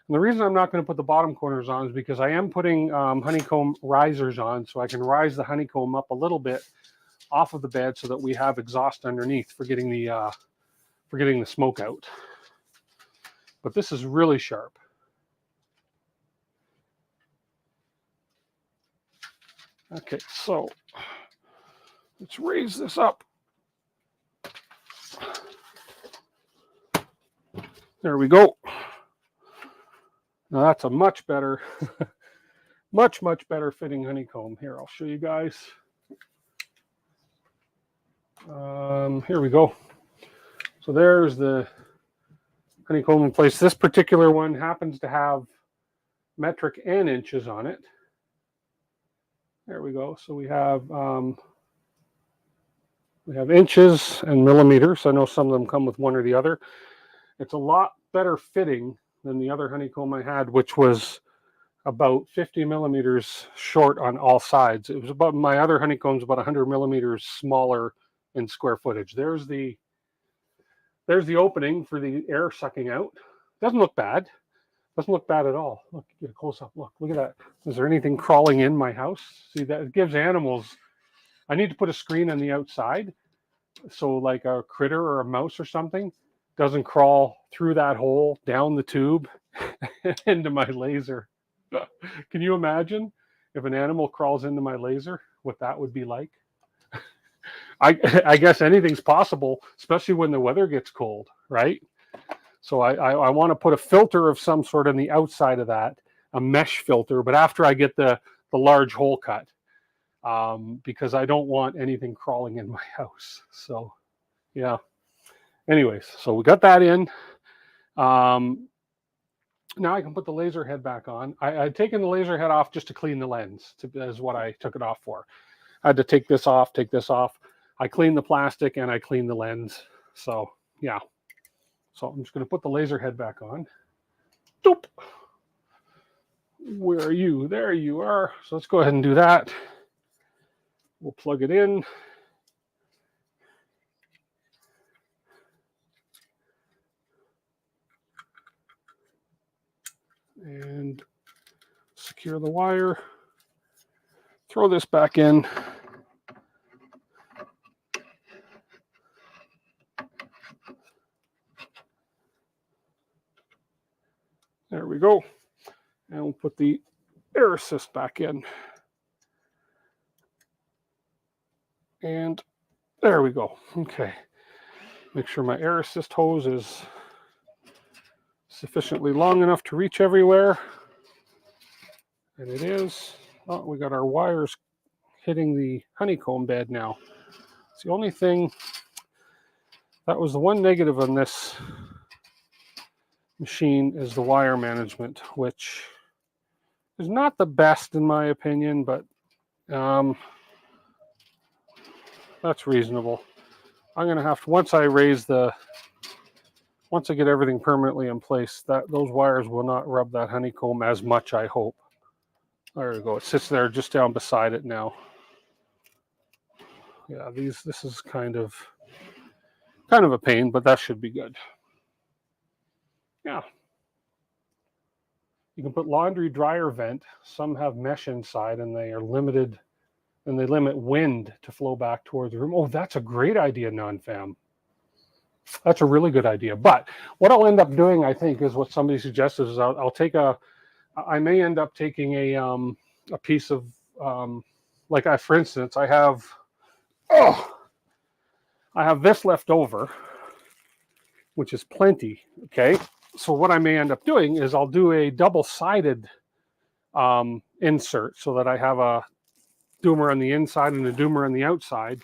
And the reason I'm not going to put the bottom corners on is because I am putting honeycomb risers on, so I can rise the honeycomb up a little bit off of the bed so that we have exhaust underneath for getting the smoke out. But this is really sharp. Okay, so let's raise this up. There we go. Now that's a much better, much better fitting honeycomb. Here, I'll show you guys. Here we go. So there's the honeycomb in place. This particular one happens to have metric and inches on it. There we go. So we have inches and millimeters. I know some of them come with one or the other. It's a lot better fitting than the other honeycomb I had, which was about 50 millimeters short on all sides. It was about, my other honeycomb's about 100 millimeters smaller in square footage. There's the opening for the air sucking out. Doesn't look bad. Doesn't look bad at all. Look, get a close up. Look at that. Is there anything crawling in my house? See, that it gives animals. I need to put a screen on the outside, so like a critter or a mouse or something doesn't crawl through that hole, down the tube, into my laser. Can you imagine if an animal crawls into my laser, what that would be like? I guess anything's possible, especially when the weather gets cold, right? So I want to put a filter of some sort on the outside of that, a mesh filter, but after I get the large hole cut, because I don't want anything crawling in my house. So yeah. Anyways, so we got that in. Now I can put the laser head back on. I'd taken the laser head off just to clean the lens, is what I took it off for. I had to take this off. I cleaned the plastic and I cleaned the lens. So yeah. So I'm just going to put the laser head back on. Doop. Where are you? There you are. So let's go ahead and do that. We'll plug it in. And secure the wire. Throw this back in. There we go. And we'll put the air assist back in. And there we go. Okay. Make sure my air assist hose is sufficiently long enough to reach everywhere. And it is. Oh, we got our wires hitting the honeycomb bed now. It's the only thing, that was the one negative on this machine, is the wire management, which is not the best in my opinion, but that's reasonable. I'm going to have to, once I get everything permanently in place, those wires will not rub that honeycomb as much, I hope. There we go. It sits there just down beside it now. Yeah, this is kind of a pain, but that should be good. Yeah. You can put laundry dryer vent. Some have mesh inside and they are limited, and they limit wind to flow back towards the room. Oh, that's a great idea, non-fam. That's a really good idea. But what I'll end up doing, I think, is what somebody suggested, is I may end up taking a piece of, for instance, I have this left over, which is plenty, okay? So what I may end up doing is I'll do a double-sided insert so that I have a doomer on the inside and a doomer on the outside,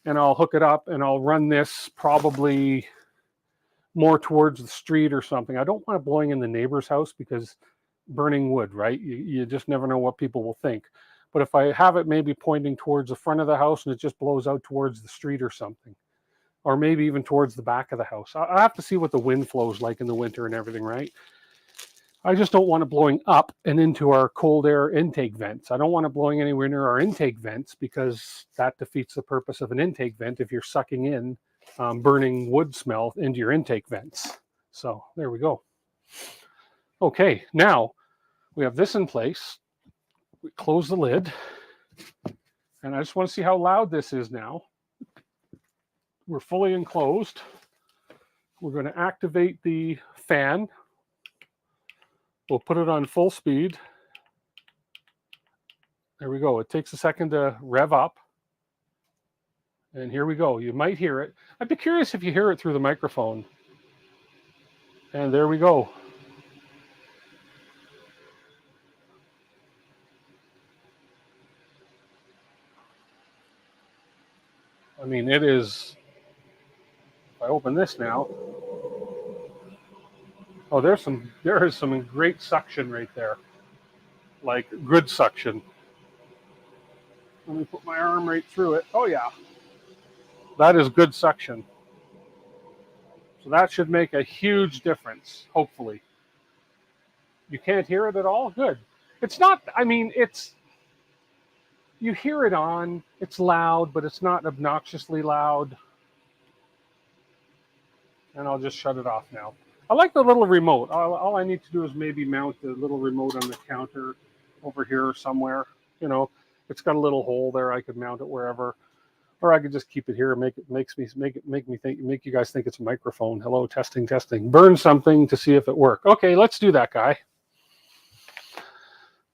and I'll hook it up and I'll run this probably more towards the street or something. I don't want it blowing in the neighbor's house because burning wood, right? You just never know what people will think. But if I have it maybe pointing towards the front of the house and it just blows out towards the street or something, or maybe even towards the back of the house. I have to see what the wind flows like in the winter and everything, right? I just don't want it blowing up and into our cold air intake vents. I don't want it blowing anywhere near our intake vents, because that defeats the purpose of an intake vent if you're sucking in burning wood smell into your intake vents. So there we go. Okay, now we have this in place. We close the lid, and I just want to see how loud this is now. We're fully enclosed. We're going to activate the fan. We'll put it on full speed. There we go. It takes a second to rev up. And here we go. You might hear it. I'd be curious if you hear it through the microphone. And there we go. I mean, it is. If I open this now. Oh, there is some great suction right there. Like good suction. Let me put my arm right through it. Oh yeah. That is good suction. So that should make a huge difference, hopefully. You can't hear it at all? Good. It's not, I mean, you hear it on, it's loud, but it's not obnoxiously loud. And I'll just shut it off now. I like the little remote. All I need to do is maybe mount the little remote on the counter over here somewhere. You know, it's got a little hole there. I could mount it wherever, or I could just keep it here and make you guys think it's a microphone. Hello, testing. Burn something to see if it works. Okay, let's do that, guy.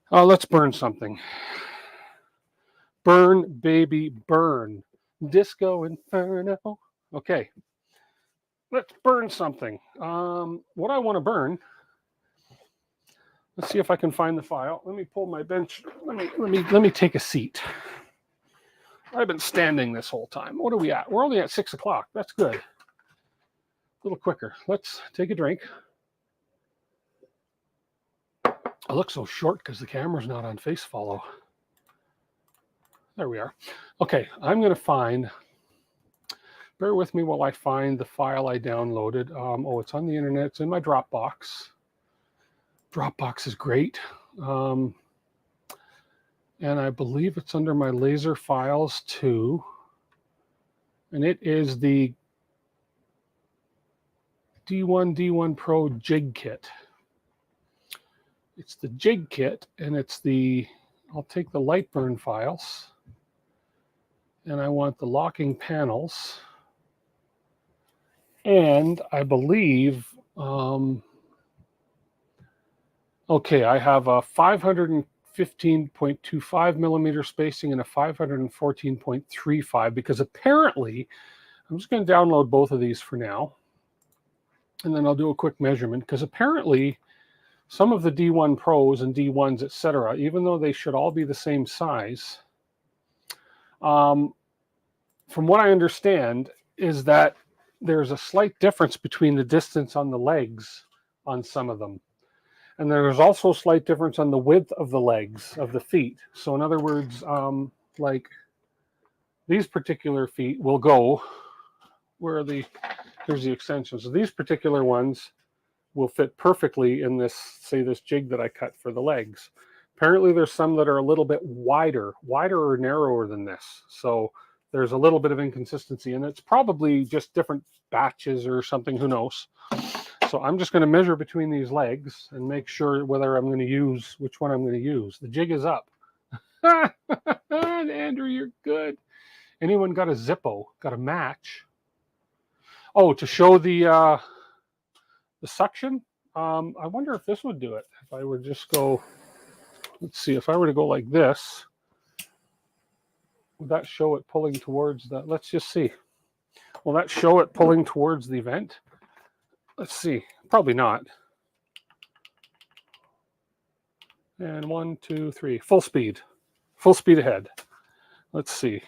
Let's burn something. Burn, baby, burn. Disco Inferno. Okay, let's burn something. What I want to burn. Let's see if I can find the file. Let me pull my bench. Let me take a seat. I've been standing this whole time. What are we at? We're only at 6 o'clock. That's good. A little quicker. Let's take a drink. I look so short because the camera's not on face follow. There we are. Okay, I'm going to find, bear with me while I find the file I downloaded. Oh, it's on the internet. It's in my Dropbox. Dropbox is great. And I believe it's under my laser files too. And it is the D1 Pro jig kit. It's the jig kit, and it's the, I'll take the light burn files, and I want the locking panels, and I believe, okay, I have a 515.25 millimeter spacing and a 514.35, because apparently, I'm just going to download both of these for now, and then I'll do a quick measurement, because apparently some of the D1 Pros and D1s, etc., even though they should all be the same size, from what I understand, is that there's a slight difference between the distance on the legs on some of them. And there's also a slight difference on the width of the legs, of the feet. So in other words, like these particular feet will go where here's the extension. So these particular ones will fit perfectly in this, say, this jig that I cut for the legs. Apparently there's some that are a little bit wider or narrower than this. So there's a little bit of inconsistency, and it's probably just different batches or something, who knows. So I'm just going to measure between these legs and make sure whether I'm going to use, which one I'm going to use. The jig is up. Andrew, you're good. Anyone got a Zippo? Got a match? Oh, to show the suction? I wonder if this would do it. If I would just go, let's see, if I were to go like this, would that show it pulling towards the, let's just see. Will that show it pulling towards the vent? Let's see, probably not. And 1, 2, 3, full speed ahead. Let's see.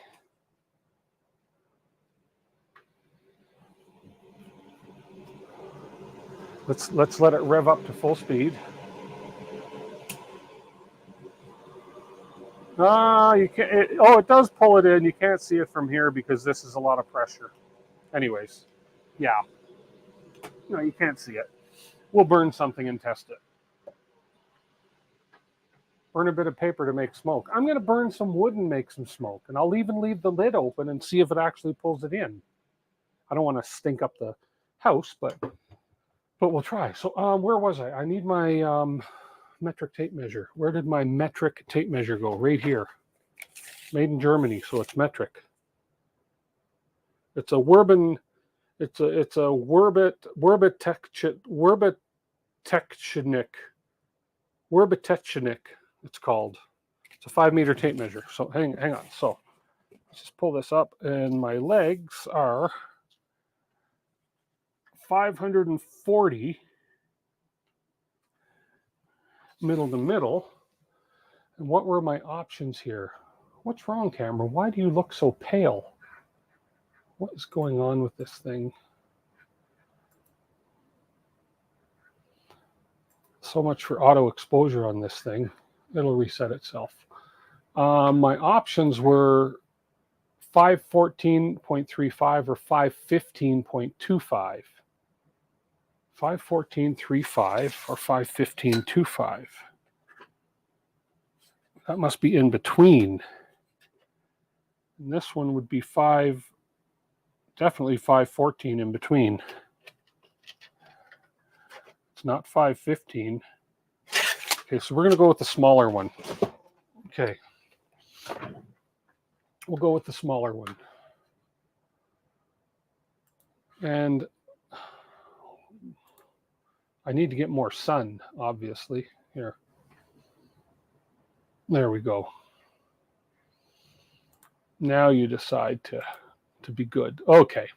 Let's let it rev up to full speed. You can't. It does pull it in. You can't see it from here because this is a lot of pressure. Anyways, yeah. No, you can't see it. We'll burn something and test it. Burn a bit of paper to make smoke. I'm going to burn some wood and make some smoke, and I'll even leave the lid open and see if it actually pulls it in. I don't want to stink up the house, but we'll try. So where was I? I need my metric tape measure. Where did my metric tape measure go? Right here. Made in Germany, so it's metric. It's a Werben. It's a Werbetetchnik. It's called. It's a 5-meter tape measure. So hang on. So let's just pull this up, and my legs are 540 middle to middle. And what were my options here? What's wrong, camera? Why do you look so pale? What is going on with this thing? So much for auto exposure on this thing. It'll reset itself. My options were 514.35 or 515.25. 514.35 or 515.25. That must be in between. And this one would be definitely 514 in between. It's not 515. Okay, so we're going to go with the smaller one. Okay. We'll go with the smaller one. And I need to get more sun, obviously. Here. There we go. Now you decide to be good. Okay.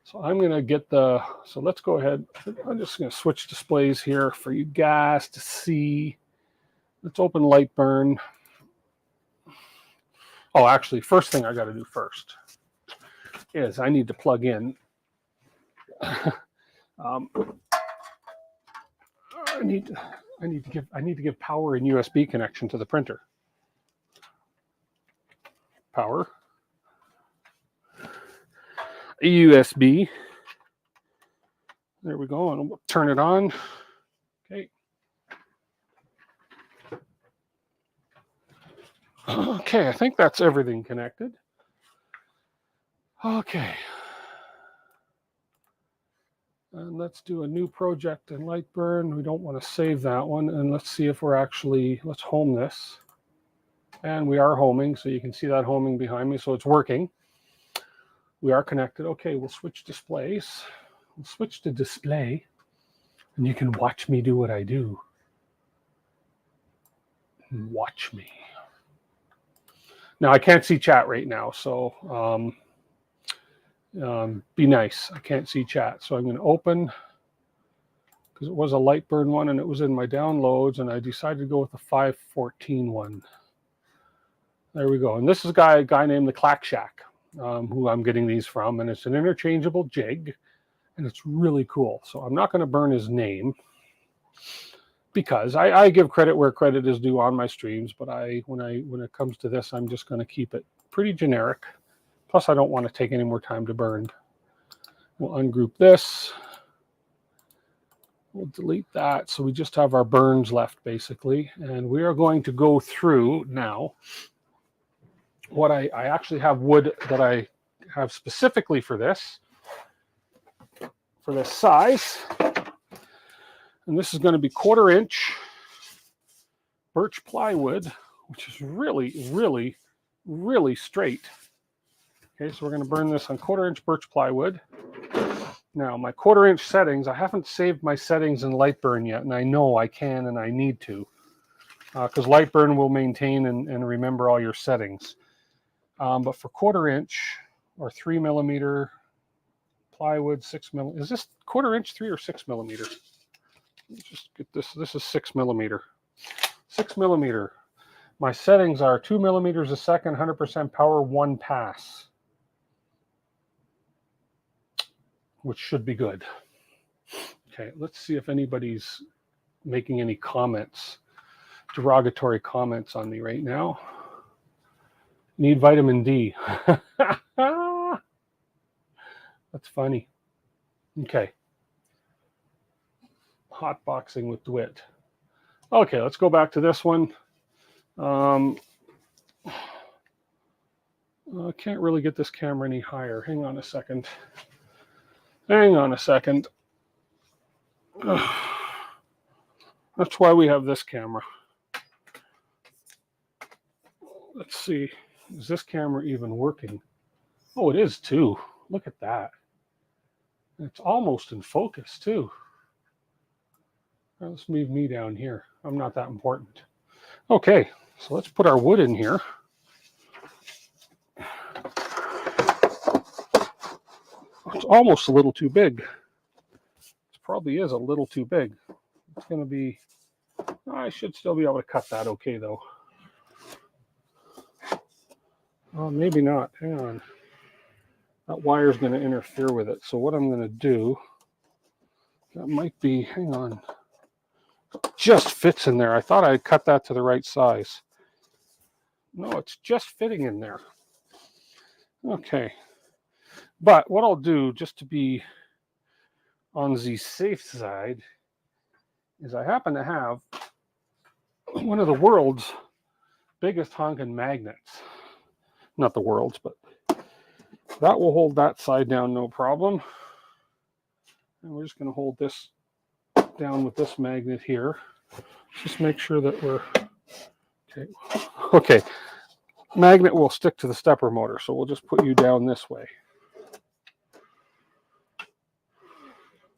So I'm going to get so let's go ahead. I'm just going to switch displays here for you guys to see. Let's open Lightburn. Oh, actually, first thing I got to do first is I need to plug in. I need to give power and USB connection to the printer. Power. USB. There we go, and we'll turn it on. Okay. Okay, I think that's everything connected. Okay. And let's do a new project in Lightburn. We don't want to save that one. And let's see if we're actually, let's home this. And we are homing, so you can see that homing behind me. So it's working. We are connected. Okay, we'll switch displays. We'll switch to display. And you can watch me do what I do. Watch me. Now, I can't see chat right now, so be nice. I can't see chat. So I'm going to open, because it was a Lightburn one and it was in my downloads, and I decided to go with the 514 one. There we go. And this is a guy named the Clack Shack, who I'm getting these from, and it's an interchangeable jig, and it's really cool. So I'm not going to burn his name, because I give credit where credit is due on my streams, but when it comes to this, I'm just going to keep it pretty generic. Plus, I don't want to take any more time to burn. We'll ungroup this. We'll delete that. So we just have our burns left, basically. And we are going to go through now what I actually have wood that I have specifically for this size. And this is going to be 1/4 inch birch plywood, which is really, really, really straight. Okay, so we're going to burn this on 1/4 inch birch plywood. Now, my 1/4 inch settings, I haven't saved my settings in Lightburn yet, and I know I can and I need to, because Lightburn will maintain and remember all your settings. But for 1/4 inch or 3 millimeter plywood, 6 millimeter, is this 1/4 inch 3 or 6 millimeter? Let's just get this. This is 6 millimeter. 6 millimeter. My settings are 2 millimeters a second, 100% power, 1 pass, which should be good. Okay, let's see if anybody's making any comments, derogatory comments on me right now. Need vitamin D. That's funny. Okay. Hotboxing with DeWitt. Okay, let's go back to this one. I can't really get this camera any higher. Hang on a second. Hang on a second. That's why we have this camera. Let's see. Is this camera even working? Oh, it is too. Look at that. It's almost in focus too. Let's move me down here. I'm not that important. Okay, so let's put our wood in here. It's almost a little too big. It probably is a little too big. It's going to be, I should still be able to cut that okay though. Oh, maybe not. Hang on. That wire is going to interfere with it. So what I'm going to do, that might be, hang on. Just fits in there. I thought I cut that to the right size. No, it's just fitting in there. Okay. But what I'll do, just to be on the safe side, is I happen to have one of the world's biggest honking magnets. Not the world's, but that will hold that side down no problem. And we're just going to hold this down with this magnet here. Just make sure that we're okay. Okay, magnet will stick to the stepper motor, so we'll just put you down this way.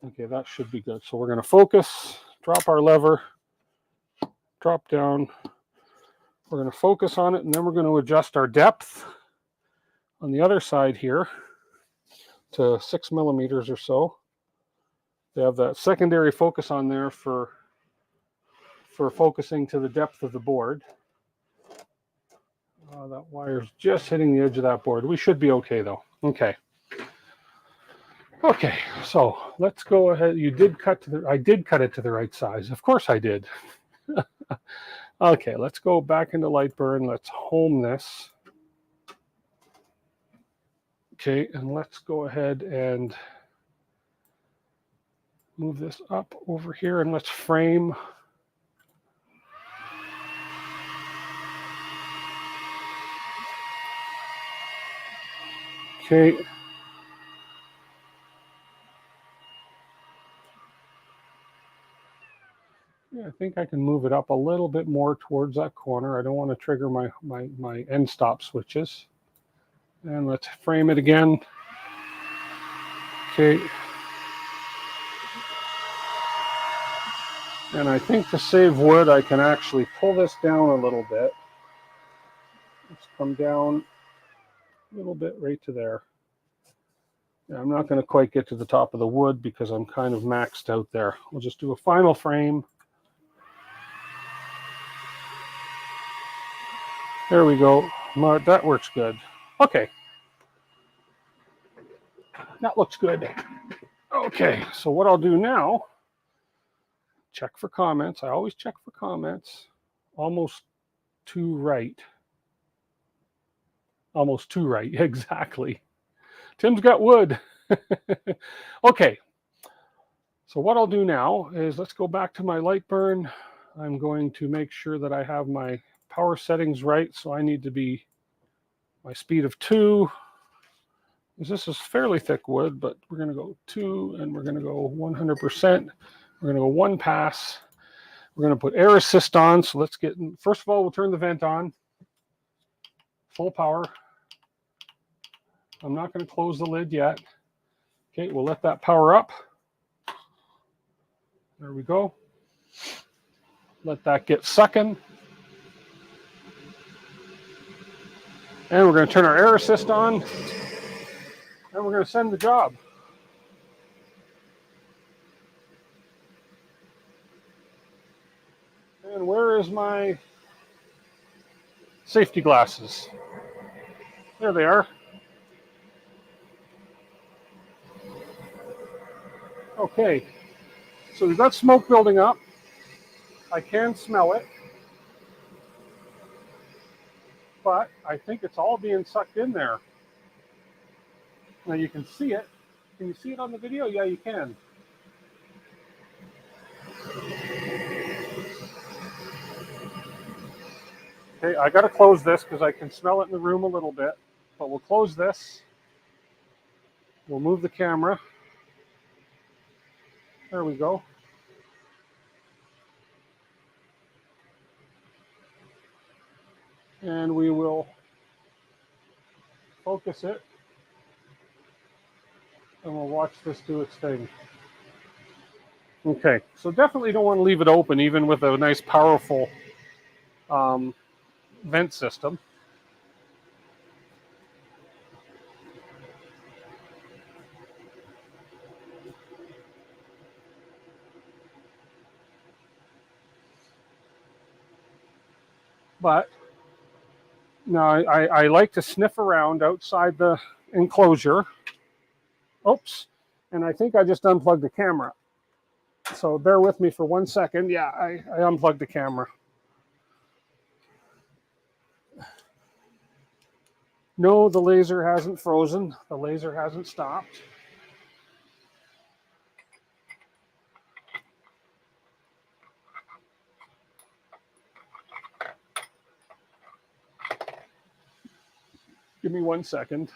Okay, that should be good. So we're going to focus, drop our lever, drop down. We're going to focus on it, and then we're going to adjust our depth. on the other side here to 6 millimeters or so. They have that secondary focus on there for focusing to the depth of the board. That wire's just hitting the edge of that board. We should be okay though. Okay. Okay, so let's go ahead. You did cut to the, I did cut it to the right size. Of course I did. Okay, let's go back into Lightburn. Let's home this. Okay, and let's go ahead and move this up over here and let's frame. Okay. Yeah, I think I can move it up a little bit more towards that corner. I don't want to trigger my end stop switches. And let's frame it again. Okay. And I think to save wood, I can actually pull this down a little bit. Let's come down a little bit right to there. Yeah, I'm not going to quite get to the top of the wood because I'm kind of maxed out there. We'll just do a final frame. There we go. That works good. Okay. That looks good. Okay, so what I'll do now, check for comments. I always check for comments. Almost too right. Almost too right, exactly. Tim's got wood. Okay, so what I'll do now is let's go back to my Lightburn. I'm going to make sure that I have my power settings right. So I need to be my speed of 2. This is fairly thick wood, but we're going to go 2 and we're going to go 100%. We're going to go 1 pass. We're going to put air assist on. So let's get, first of all, we'll turn the vent on. Full power. I'm not going to close the lid yet. Okay, we'll let that power up. There we go. Let that get sucking. And we're going to turn our air assist on. And we're going to send the job. And where is my safety glasses? There they are. Okay, so we've got smoke building up. I can smell it, but I think it's all being sucked in there. Now you can see it. Can you see it on the video? Yeah, you can. Okay, I got to close this because I can smell it in the room a little bit, but we'll close this. We'll move the camera. There we go. And we will focus it. And we'll watch this do its thing. Okay, so definitely don't want to leave it open, even with a nice, powerful vent system. But now I like to sniff around outside the enclosure. Oops, and I think I just unplugged the camera. So bear with me for 1 second. Yeah, I unplugged the camera. No, the laser hasn't frozen. The laser hasn't stopped. Give me 1 second.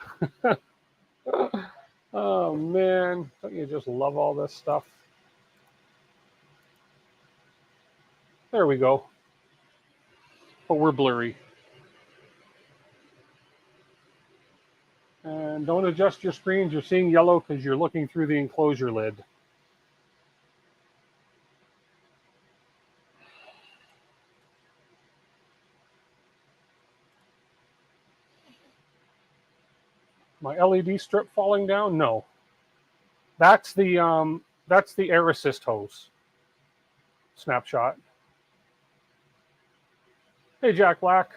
Oh, man. Don't you just love all this stuff? There we go. But we're blurry. And don't adjust your screens. You're seeing yellow because you're looking through the enclosure lid. My LED strip falling down? No. That's the air assist hose. Snapshot. Hey, Jack Black.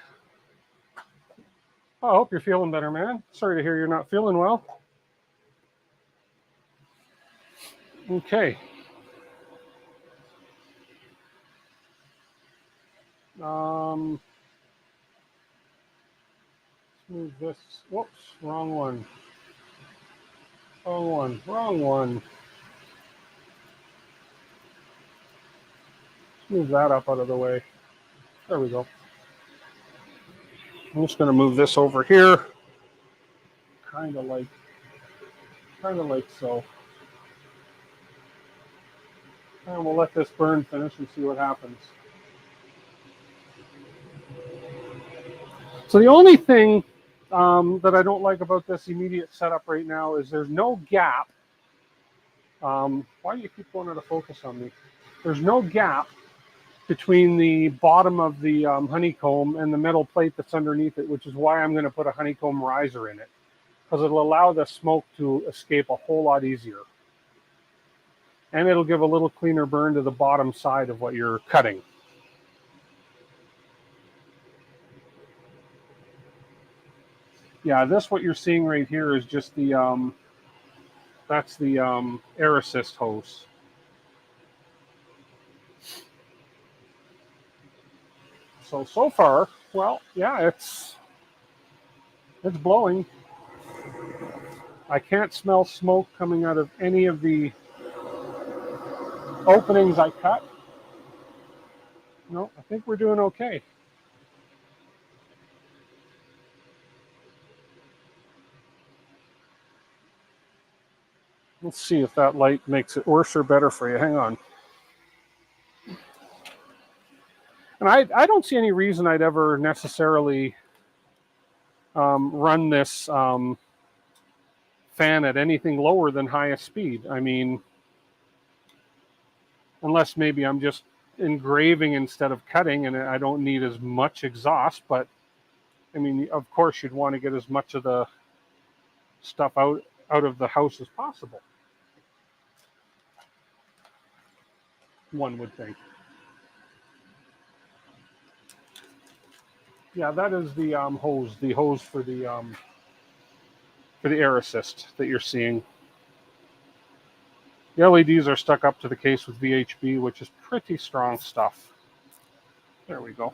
I hope you're feeling better, man. Sorry to hear you're not feeling well. Okay. Move this. Whoops, wrong one. Wrong one. Wrong one. Move that up out of the way. There we go. I'm just going to move this over here. Kind of like so. And we'll let this burn finish and see what happens. So the only thing that I don't like about this immediate setup right now is there's no gap. Why do you keep going out of focus on me? There's no gap between the bottom of the honeycomb and the metal plate that's underneath it, which is why I'm going to put a honeycomb riser in it, because it'll allow the smoke to escape a whole lot easier. And it'll give a little cleaner burn to the bottom side of what you're cutting. Yeah, this what you're seeing right here is just the, that's the air assist hose. So far, well, yeah, it's blowing. I can't smell smoke coming out of any of the openings I cut. No, I think we're doing okay. Let's see if that light makes it worse or better for you. Hang on. And I don't see any reason I'd ever necessarily run this fan at anything lower than highest speed. I mean, unless maybe I'm just engraving instead of cutting and I don't need as much exhaust, but I mean, of course you'd want to get as much of the stuff out of the house as possible, one would think. Yeah, that is the hose for the air assist that you're seeing. The LEDs are stuck up to the case with VHB, which is pretty strong stuff. There we go.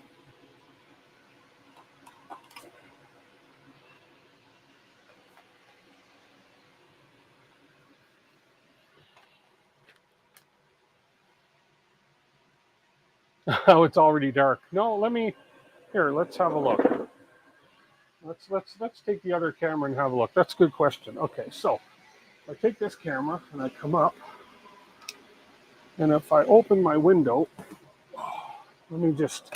Oh, it's already dark. No, let's have a look. Let's take the other camera and have a look. That's a good question. Okay, so I take this camera and I come up, and if I open my window, let me just,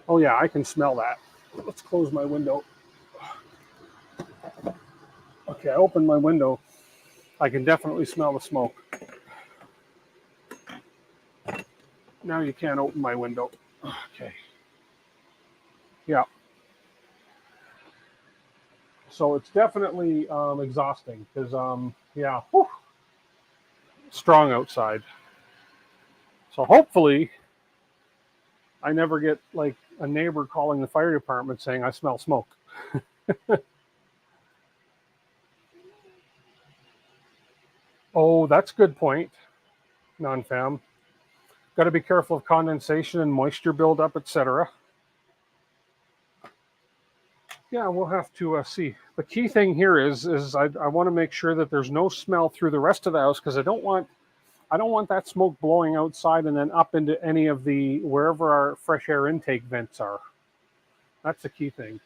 oh yeah, I can smell that. Let's close my window. Okay, I opened my window. I can definitely smell the smoke. Now you can't open my window. Okay. Yeah. So it's definitely exhausting because, yeah, whew, strong outside. So hopefully I never get like a neighbor calling the fire department saying I smell smoke. Oh, that's a good point, non-fam. Got to be careful of condensation and moisture buildup, etc. Yeah, we'll have to see. The key thing here is I want to make sure that there's no smell through the rest of the house, because I don't want that smoke blowing outside and then up into any of the wherever our fresh air intake vents are. That's the key thing.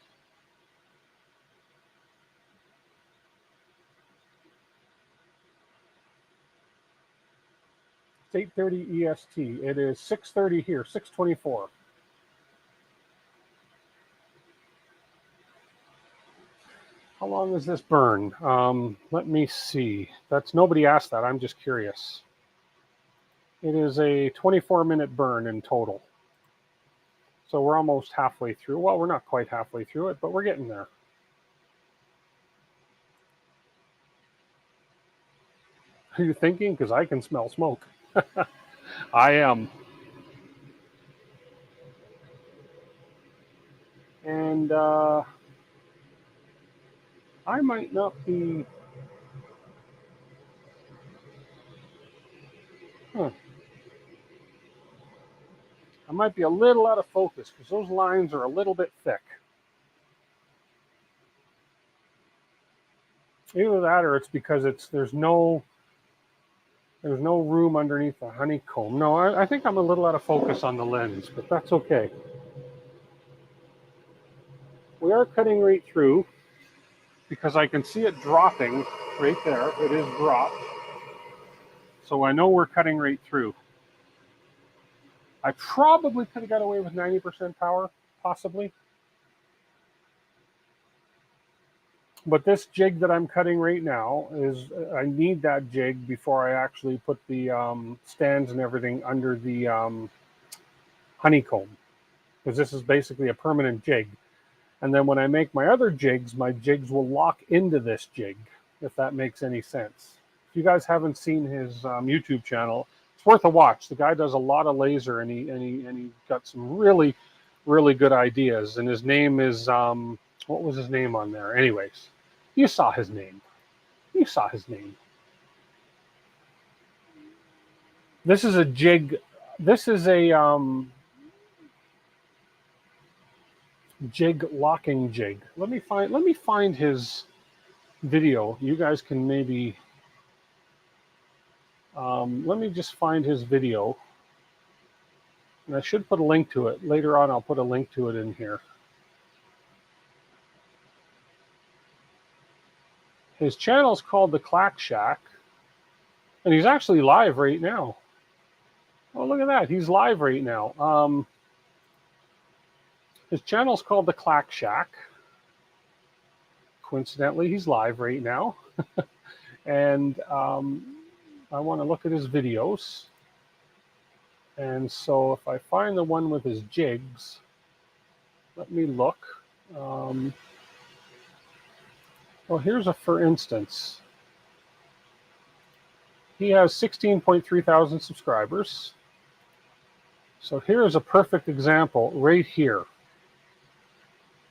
It's 8:30 EST. It is 6:30 here, 6:24. How long is this burn? Let me see. Nobody asked that. I'm just curious. It is a 24-minute burn in total. So we're almost halfway through. Well, we're not quite halfway through it, but we're getting there. Are you thinking? Because I can smell smoke. I am. And I might not be... Huh. I might be a little out of focus because those lines are a little bit thick. Either that or it's because there's no room underneath the honeycomb. No, I think I'm a little out of focus on the lens, but that's okay. We are cutting right through because I can see it dropping right there. It is dropped. So I know we're cutting right through. I probably could have got away with 90% power, possibly. But this jig that I'm cutting right now is, I need that jig before I actually put the stands and everything under the honeycomb, because this is basically a permanent jig. And then when I make my other jigs, my jigs will lock into this jig, if that makes any sense. If you guys haven't seen his YouTube channel, it's worth a watch. The guy does a lot of laser, and he got some really, really good ideas. And his name is, what was his name on there? Anyways, you saw his name. You saw his name. This is a jig. This is a jig locking jig. Let me find his video. You guys can maybe let me just find his video, and I should put a link to it later on. I'll put a link to it in here. His channel is called the Clack Shack, and he's actually live right now. Oh, look at that, he's live right now. His channel is called the Clack Shack. Coincidentally, he's live right now. And I want to look at his videos. And so if I find the one with his jigs, let me look. Well, here's a for instance. He has 16.3 thousand subscribers. So here's a perfect example right here.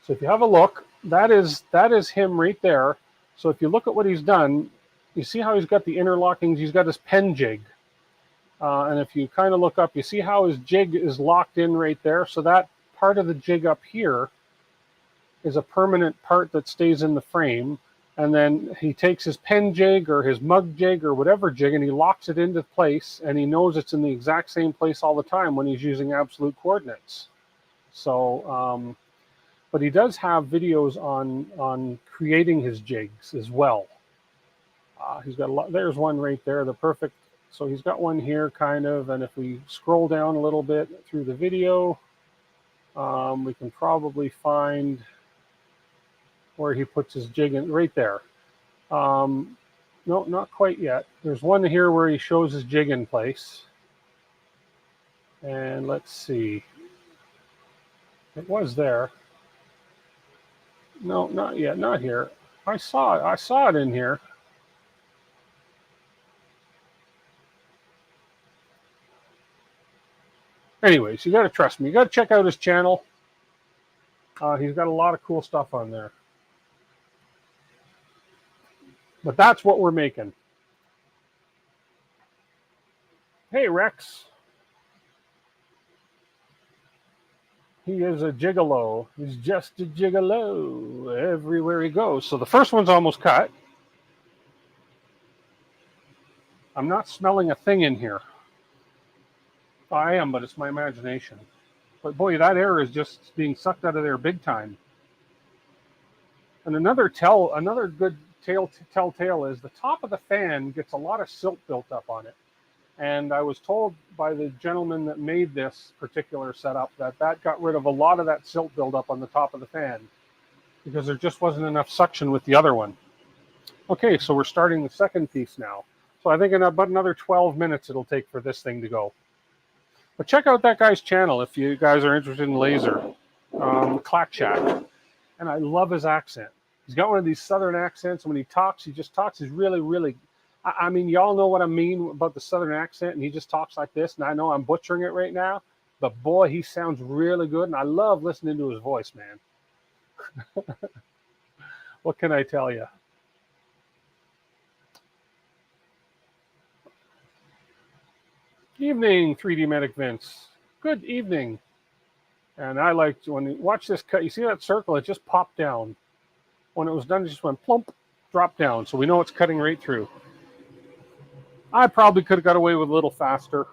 So if you have a look, that is him right there. So if you look at what he's done, you see how he's got the interlockings, he's got his pen jig. And if you kind of look up, you see how his jig is locked in right there. So that part of the jig up here is a permanent part that stays in the frame. And then he takes his pen jig or his mug jig or whatever jig, and he locks it into place, and he knows it's in the exact same place all the time when he's using absolute coordinates. So, but he does have videos on creating his jigs as well. He's got a lot. There's one right there, the perfect. So he's got one here kind of, and if we scroll down a little bit through the video, we can probably find where he puts his jig in right there. No, not quite yet. There's one here where he shows his jig in place. And let's see. It was there. No, not yet, not here. I saw it in here. Anyways, you got to trust me. You got to check out his channel. He's got a lot of cool stuff on there. But that's what we're making. Hey, Rex. He is a gigolo. He's just a gigolo everywhere he goes. So the first one's almost cut. I'm not smelling a thing in here. I am, but it's my imagination. But boy, that air is just being sucked out of there big time. And another good telltale is the top of the fan gets a lot of silt built up on it. And I was told by the gentleman that made this particular setup that got rid of a lot of that silt buildup on the top of the fan because there just wasn't enough suction with the other one. Okay, so we're starting the second piece now. So I think in about another 12 minutes it'll take for this thing to go. But check out that guy's channel if you guys are interested in laser, Clack Shack. And I love his accent. He's got one of these southern accents. When he talks, he just talks. He's really, really I mean, y'all know what I mean about the Southern accent, and he just talks like this, and I know I'm butchering it right now, but boy, he sounds really good, and I love listening to his voice, man. What can I tell you? Evening, 3D Medic Vince. Good evening. And I liked when you watch this cut, you see that circle, it just popped down. When it was done, it just went plump, dropped down. So we know it's cutting right through. I probably could have got away with a little faster,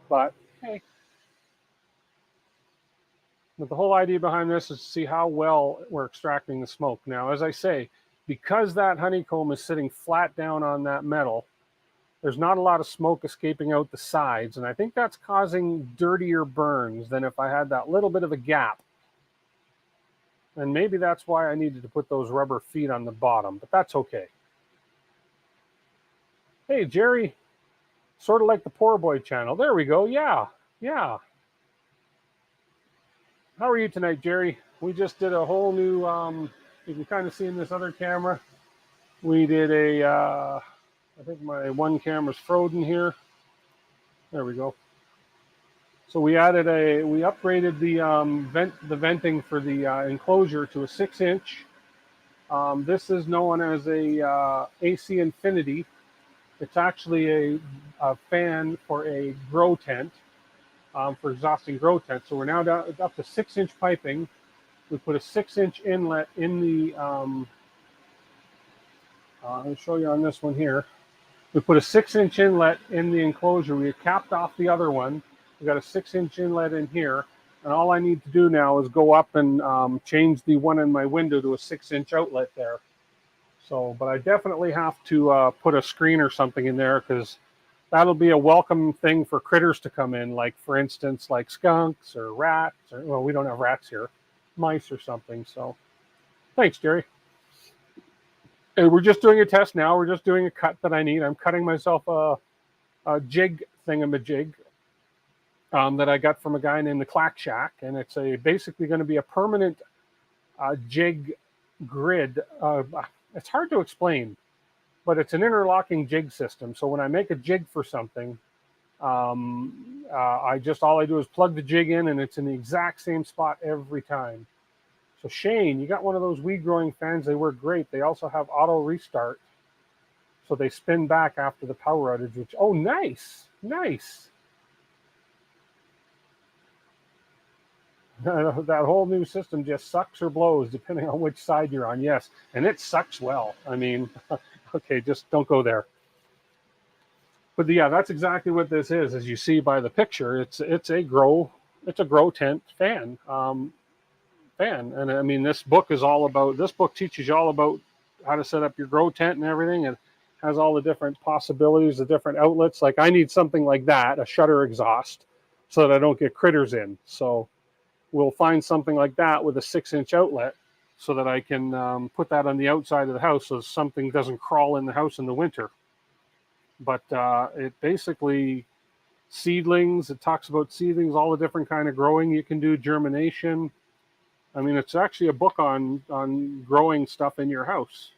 but hey. But the whole idea behind this is to see how well we're extracting the smoke. Now, as I say, because that honeycomb is sitting flat down on that metal, there's not a lot of smoke escaping out the sides, and I think that's causing dirtier burns than if I had that little bit of a gap. And maybe that's why I needed to put those rubber feet on the bottom, but that's okay. Hey, Jerry, sort of like the Poor Boy channel. There we go. Yeah, yeah. How are you tonight, Jerry? We just did a whole new, you can kind of see in this other camera, we did a, I think my one camera's frozen here. There we go. So we upgraded the venting for the enclosure to a 6-inch. This is known as a AC Infinity. It's actually a fan for a grow tent, for exhausting grow tent. So we're now down up to 6-inch piping. We put a 6-inch inlet in the, I'll show you on this one here. We put a 6-inch inlet in the enclosure. We capped off the other one. We got a 6-inch inlet in here. And all I need to do now is go up and change the one in my window to a 6-inch outlet there. So, but I definitely have to put a screen or something in there, because that'll be a welcome thing for critters to come in. Like, for instance, like skunks or rats. Or, well, we don't have rats here. Mice or something. So, thanks, Jerry. And we're just doing a test now. We're just doing a cut that I need. I'm cutting myself a jig thingamajig that I got from a guy named the Clack Shack, and it's basically going to be a permanent jig grid. It's hard to explain, but it's an interlocking jig system. So when I make a jig for something, all I do is plug the jig in, and it's in the exact same spot every time. So Shane, you got one of those weed growing fans. They work great. They also have auto restart, so they spin back after the power outage. Which, oh, nice. That whole new system just sucks or blows depending on which side you're on. Yes, and it sucks well. I mean, okay, just don't go there. But yeah, that's exactly what this is. As you see by the picture, it's a grow tent fan. And I mean, this book teaches you all about how to set up your grow tent and everything. It has all the different possibilities, the different outlets. Like, I need something like that, a shutter exhaust, so that I don't get critters in. So we'll find something like that with a 6-inch outlet, so that I can put that on the outside of the house, so something doesn't crawl in the house in the winter. But it basically seedlings. It talks about seedlings, all the different kind of growing you can do, germination. I mean, it's actually a book on growing stuff in your house.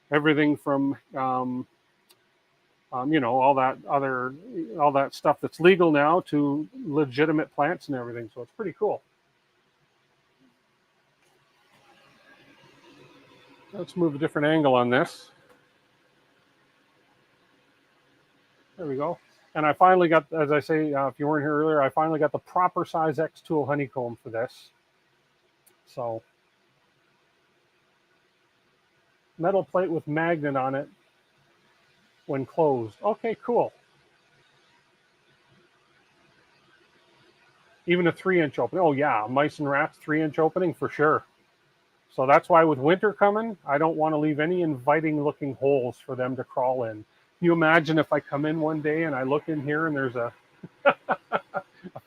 Everything from all that stuff that's legal now to legitimate plants and everything. So it's pretty cool. Let's move a different angle on this. There we go. And I finally got, as I say, if you weren't here earlier, I finally got the proper size xTool honeycomb for this. So, metal plate with magnet on it when closed. Okay, cool. Even a 3-inch opening. Oh yeah, mice and rats, 3-inch opening for sure. So that's why with winter coming, I don't want to leave any inviting looking holes for them to crawl in. Can you imagine if I come in one day and I look in here and there's a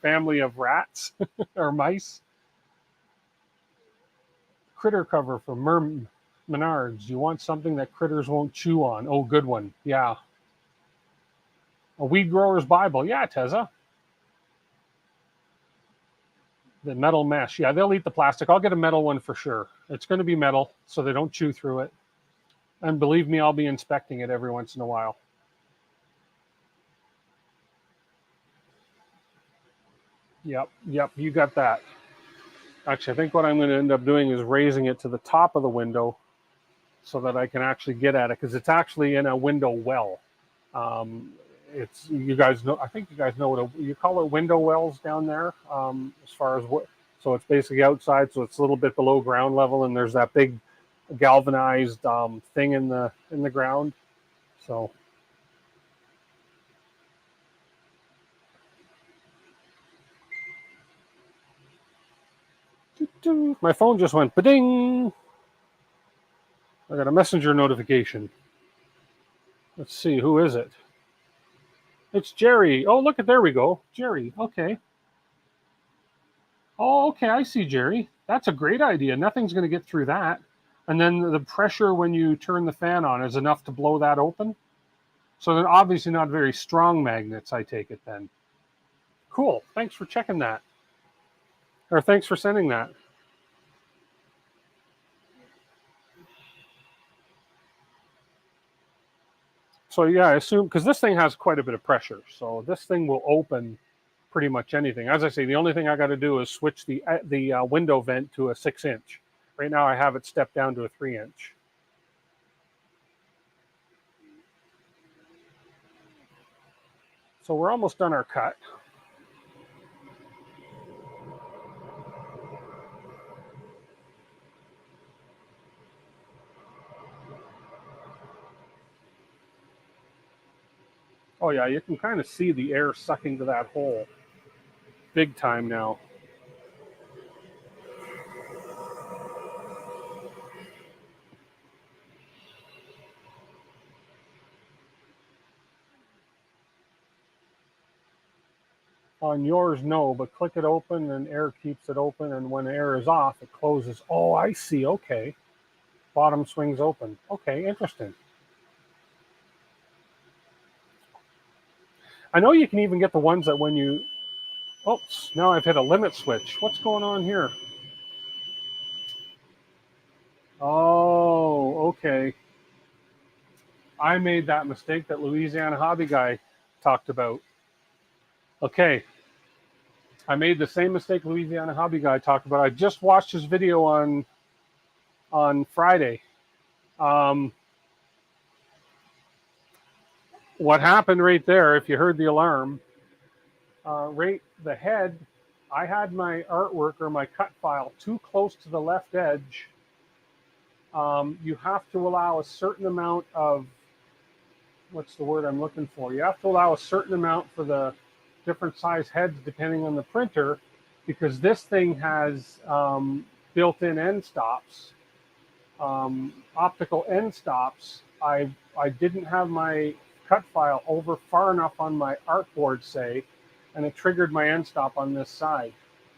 family of rats or mice? Critter cover from Menards. You want something that critters won't chew on. Oh, good one. Yeah. A weed grower's Bible. Yeah, Teza. The metal mesh. Yeah, they'll eat the plastic. I'll get a metal one for sure. It's going to be metal, so they don't chew through it. And believe me, I'll be inspecting it every once in a while. Yep, you got that. Actually, I think what I'm going to end up doing is raising it to the top of the window so that I can actually get at it, because it's actually in a window well. It's, you guys know, I think you guys know what you call it, window wells down there. As far as what, so it's basically outside, so it's a little bit below ground level, and there's that big galvanized thing in the ground. So my phone just went ba-ding. I got a messenger notification. Let's see, who is it? It's Jerry. Oh, look at, there we go. Jerry. Okay. Oh, okay. I see, Jerry. That's a great idea. Nothing's going to get through that. And then the pressure when you turn the fan on is enough to blow that open. So they're obviously not very strong magnets, I take it then. Cool. Thanks for checking that. Or thanks for sending that. So yeah, I assume, because this thing has quite a bit of pressure, so this thing will open pretty much anything. As I say, the only thing I got to do is switch the window vent to a 6-inch. Right now I have it stepped down to a 3-inch. So we're almost done our cut. Oh yeah, you can kind of see the air sucking to that hole. Big time now. On yours, no, but click it open and air keeps it open, and when air is off, it closes. Oh, I see. Okay. Bottom swings open. Okay, interesting. I know you can even get the ones that when you... Oops, now I've hit a limit switch. What's going on here? Oh, okay. I made that mistake that Louisiana Hobby Guy talked about. Okay. I made the same mistake Louisiana Hobby Guy talked about. I just watched his video on Friday. What happened right there, if you heard the alarm, right the head, I had my artwork or my cut file too close to the left edge. You have to allow a certain amount of, what's the word I'm looking for? You have to allow a certain amount for the different size heads depending on the printer, because this thing has built-in end stops, optical end stops. I didn't have my cut file over far enough on my artboard, say, and it triggered my end stop on this side.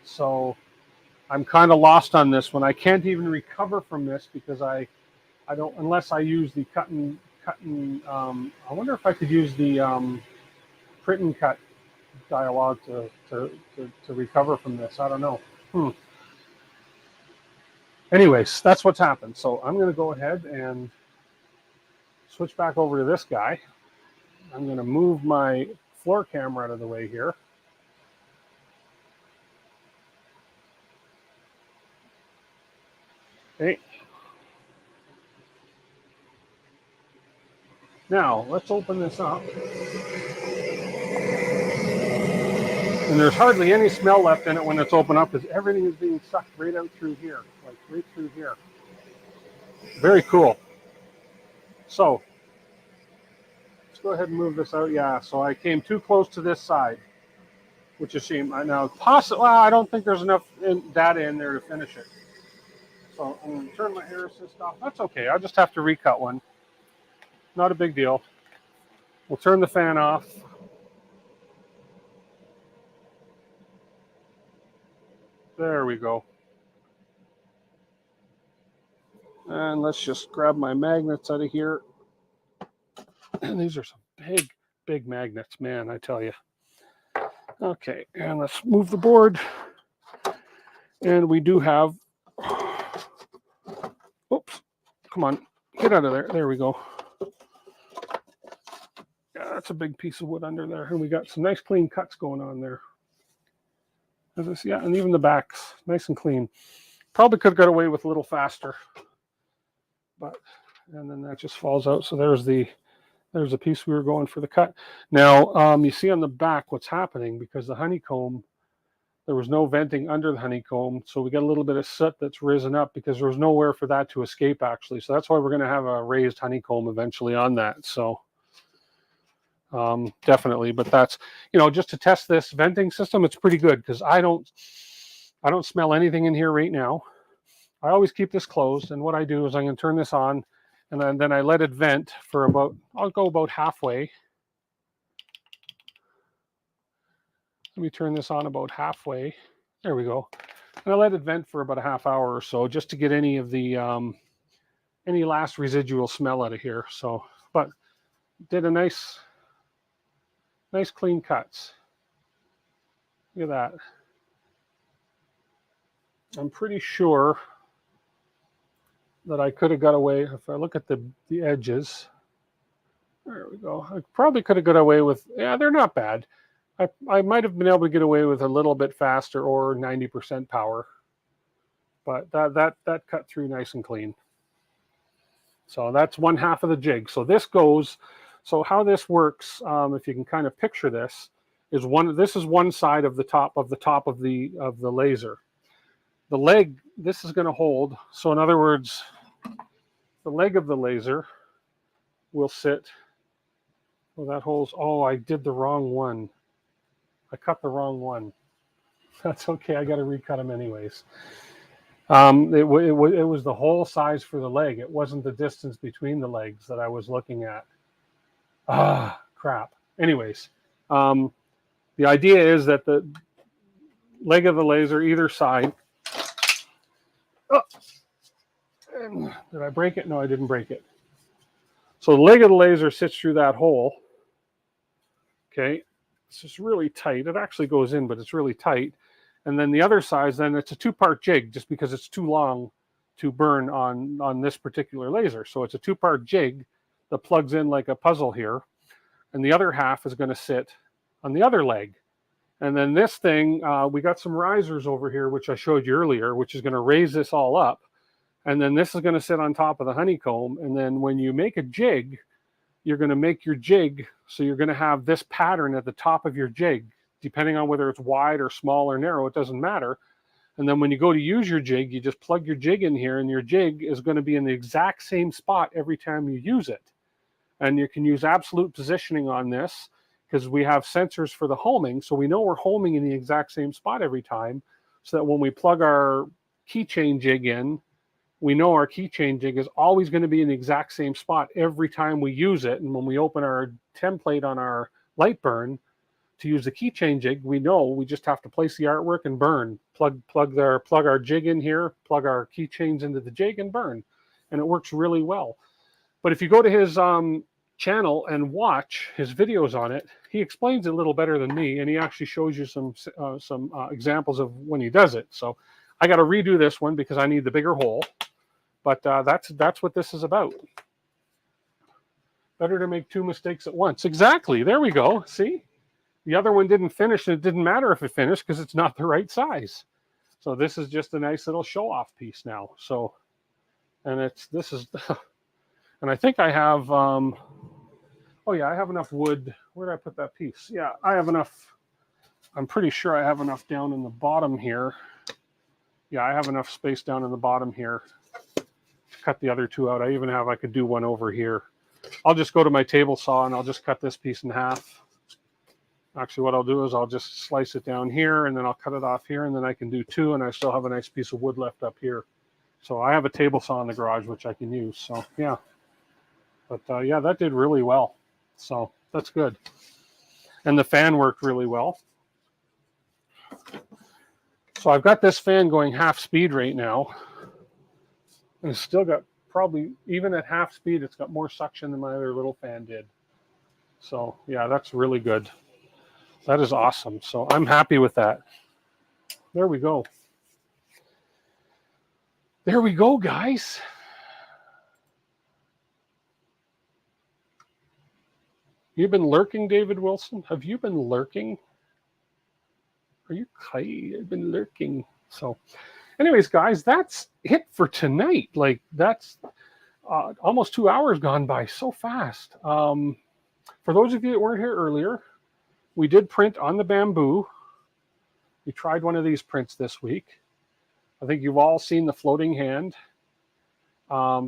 So I'm kind of lost on this one. I can't even recover from this because I don't, unless I use the cut and I wonder if I could use the print and cut dialog to recover from this. I don't know. Anyways, that's what's happened. So I'm going to go ahead and switch back over to this guy. I'm going to move my floor camera out of the way here. Okay. Now, let's open this up. And there's hardly any smell left in it when it's open up, because everything is being sucked right out through here, like right through here. Very cool. So, let's go ahead and move this out. Yeah, so I came too close to this side, which is a shame. Now, well, I don't think there's enough data in there to finish it. So I'm going to turn my air assist off. That's okay. I'll just have to recut one. Not a big deal. We'll turn the fan off. There we go. And let's just grab my magnets out of here. And these are some big, big magnets, man, I tell you. Okay, and let's move the board. And we do have... Oops, come on, get get out of there. There we go. Yeah, that's a big piece of wood under there. And we got some nice clean cuts going on there. Yeah, and even the backs, nice and clean. Probably could have got away with a little faster. But, and then that just falls out. So there's the piece we were going for the cut. Now, you see on the back what's happening because the honeycomb, there was no venting under the honeycomb. So we got a little bit of soot that's risen up because there was nowhere for that to escape actually. So that's why we're going to have a raised honeycomb eventually on that. So definitely, but that's, just to test this venting system, it's pretty good because I don't smell anything in here right now. I always keep this closed. And what I do is I'm going to turn this on and then I let it vent for I'll go about halfway. Let me turn this on about halfway. There we go. And I let it vent for about a half hour or so just to get any of the, any last residual smell out of here. So, but did a nice clean cuts. Look at that. I'm pretty sure that I could have got away, if I look at the edges, there we go. I probably could have got away with, yeah, they're not bad. I might have been able to get away with a little bit faster or 90% power, but that cut through nice and clean. So that's one half of the jig. So this goes, so how this works, if you can kind of picture this, is this is one side of the top of the laser. The leg, this is going to hold. So in other words, the leg of the laser will sit. Well, that holds. Oh, I did the wrong one. I cut the wrong one. That's okay. I got to recut them anyways. It was the whole size for the leg. It wasn't the distance between the legs that I was looking at. Ah, crap. Anyways, the idea is that the leg of the laser, either side. Oh, did I break it? No, I didn't break it. So the leg of the laser sits through that hole. Okay, it's just really tight. It actually goes in, but it's really tight. And then the other side, then it's a two-part jig just because it's too long to burn on this particular laser. So it's a two-part jig that plugs in like a puzzle here. And the other half is going to sit on the other leg. And then this thing, we got some risers over here, which I showed you earlier, which is going to raise this all up. And then this is going to sit on top of the honeycomb. And then when you make a jig, you're going to make your jig. So you're going to have this pattern at the top of your jig, depending on whether it's wide or small or narrow, it doesn't matter. And then when you go to use your jig, you just plug your jig in here and your jig is going to be in the exact same spot every time you use it. And you can use absolute positioning on this because we have sensors for the homing. So we know we're homing in the exact same spot every time so that when we plug our keychain jig in, we know our keychain jig is always going to be in the exact same spot every time we use it. And when we open our template on our light burn to use the keychain jig, we know we just have to place the artwork and burn. Plug our jig in here, plug our keychains into the jig and burn. And it works really well. But if you go to his channel and watch his videos on it, he explains it a little better than me, and he actually shows you some examples of when he does it. So I got to redo this one because I need the bigger hole. But that's what this is about. Better to make two mistakes at once. Exactly. There we go. See? The other one didn't finish, and it didn't matter if it finished because it's not the right size. So this is just a nice little show-off piece now. So, and and I think I have, oh yeah, I have enough wood. Where did I put that piece? Yeah, I have enough. I'm pretty sure I have enough down in the bottom here. Yeah, I have enough space down in the bottom here to cut the other two out. I could do one over here. I'll just go to my table saw and I'll just cut this piece in half. Actually, what I'll do is I'll just slice it down here and then I'll cut it off here and then I can do two and I still have a nice piece of wood left up here. So I have a table saw in the garage, which I can use. So yeah, but yeah, that did really well. So that's good. And the fan worked really well. So I've got this fan going half speed right now. And it's still got probably, even at half speed, it's got more suction than my other little fan did. So yeah, that's really good. That is awesome. So I'm happy with that. There we go. There we go, guys. You've been lurking, David Wilson? Have you been lurking? Are you I've been lurking? So anyways, guys, that's it for tonight. Like, that's almost 2 hours gone by so fast. For those of you that weren't here earlier, we did print on the bamboo. We tried one of these prints this week. I think you've all seen the floating hand.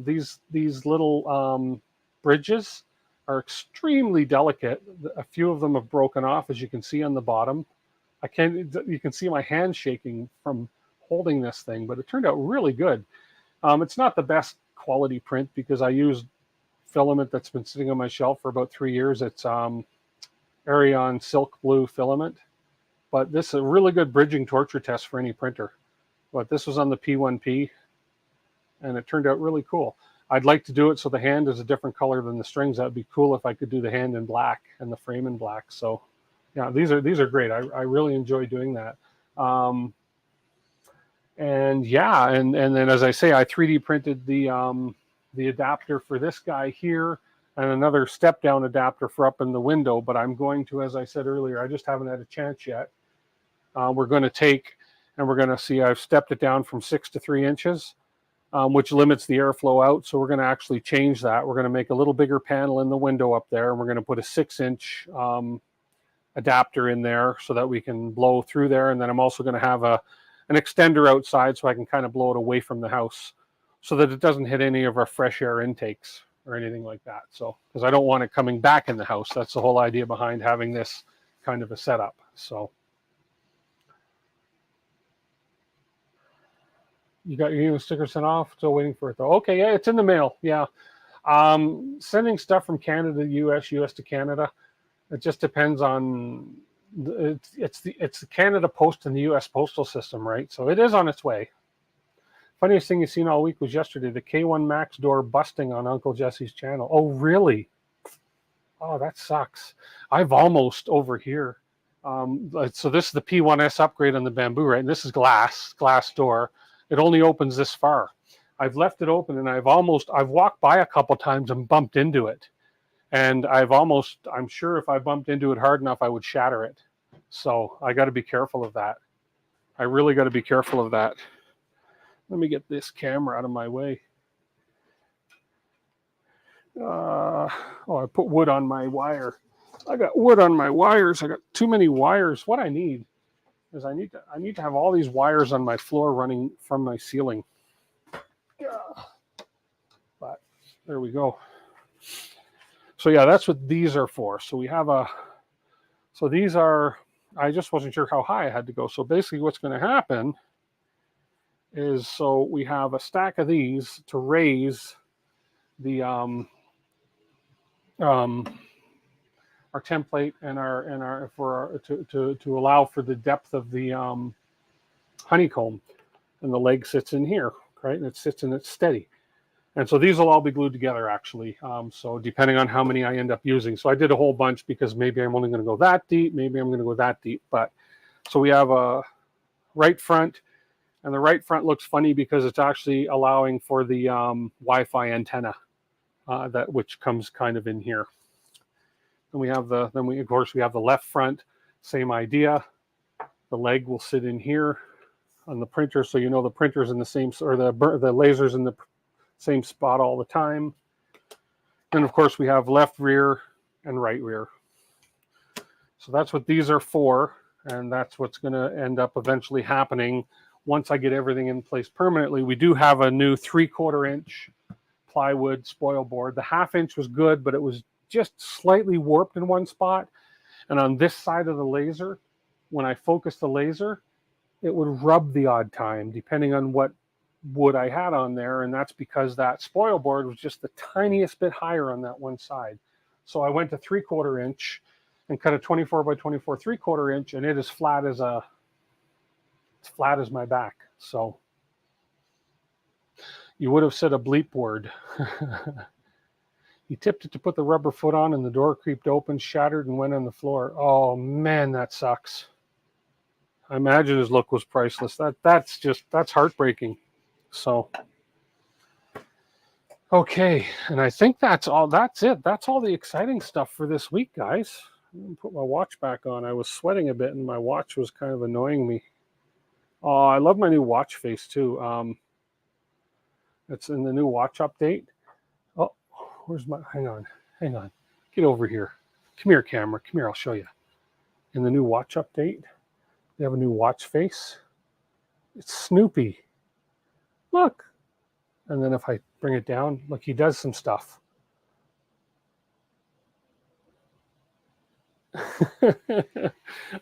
These little bridges are extremely delicate. A few of them have broken off, as you can see on the bottom. You can see my hand shaking from holding this thing, but it turned out really good. It's not the best quality print because I used filament that's been sitting on my shelf for about 3 years. It's Arion silk blue filament, but this is a really good bridging torture test for any printer. But this was on the P1P, and it turned out really cool. I'd like to do it so the hand is a different color than the strings. That'd be cool if I could do the hand in black and the frame in black. So yeah, these are great. I really enjoy doing that. And yeah, and then as I say, I 3D printed the adapter for this guy here and another step down adapter for up in the window. But I'm going to, as I said earlier, I just haven't had a chance yet. We're going to take and we're going to see, I've stepped it down from 6 to 3 inches, which limits the airflow out. So we're going to actually change that. We're going to make a little bigger panel in the window up there, and we're going to put a 6-inch adapter in there so that we can blow through there. And then I'm also going to have an extender outside so I can kind of blow it away from the house so that it doesn't hit any of our fresh air intakes or anything like that. So, because I don't want it coming back in the house. That's the whole idea behind having this kind of a setup. So you got your sticker sent off? Still waiting for it though. Okay, yeah, it's in the mail. Yeah. Sending stuff from Canada to US, US to Canada. It just depends on it's the Canada Post and the US postal system, right? So it is on its way. Funniest thing you've seen all week was yesterday, the K1 Max door busting on Uncle Jesse's channel. Oh, really? Oh, that sucks. I've almost over here. So this is the P1S upgrade on the bamboo, right? And this is glass door. It only opens this far. I've left it open and I've walked by a couple times and bumped into it. And I'm sure if I bumped into it hard enough, I would shatter it. So I got to be careful of that. I really got to be careful of that. Let me get this camera out of my way. I put wood on my wire. I got wood on my wires. I got too many wires. What I need is I need to have all these wires on my floor running from my ceiling. But there we go. So yeah, that's what these are for. So we have these are, I just wasn't sure how high I had to go. So basically what's going to happen is, so we have a stack of these to raise the our template and to allow for the depth of the honeycomb, and the leg sits in here, right? And it sits and it's steady. And so these will all be glued together actually. So depending on how many I end up using. So I did a whole bunch because maybe I'm only going to go that deep, maybe I'm going to go that deep. But so we have a right front, and the right front looks funny because it's actually allowing for the Wi-Fi antenna which comes kind of in here. And we have of course we have the left front, same idea. The leg will sit in here on the printer, so you know the printer's in the same, or the laser's in the same spot all the time. And of course we have left rear and right rear. So that's what these are for, and that's what's going to end up eventually happening once I get everything in place permanently. We do have a new 3/4 inch plywood spoil board. The 1/2 inch was good, but it was just slightly warped in one spot. And on this side of the laser, when I focused the laser, it would rub the odd time depending on what wood I had on there. And that's because that spoil board was just the tiniest bit higher on that one side. So I went to 3/4 inch and cut a 24 by 24 3/4 inch, and it is flat as my back. So you would have said a bleep word. He tipped it to put the rubber foot on, and the door creaked open, shattered, and went on the floor. Oh man, that sucks. I imagine his look was priceless. That's heartbreaking. So, Okay, and I think that's all. That's it. That's all the exciting stuff for this week, guys. I'm gonna put my watch back on. I was sweating a bit, and my watch was kind of annoying me. Oh, I love my new watch face too. It's in the new watch update. Oh, where's my? Hang on. Get over here. Come here, camera. Come here. I'll show you. In the new watch update, they have a new watch face. It's Snoopy. Look. And then if I bring it down, look, he does some stuff.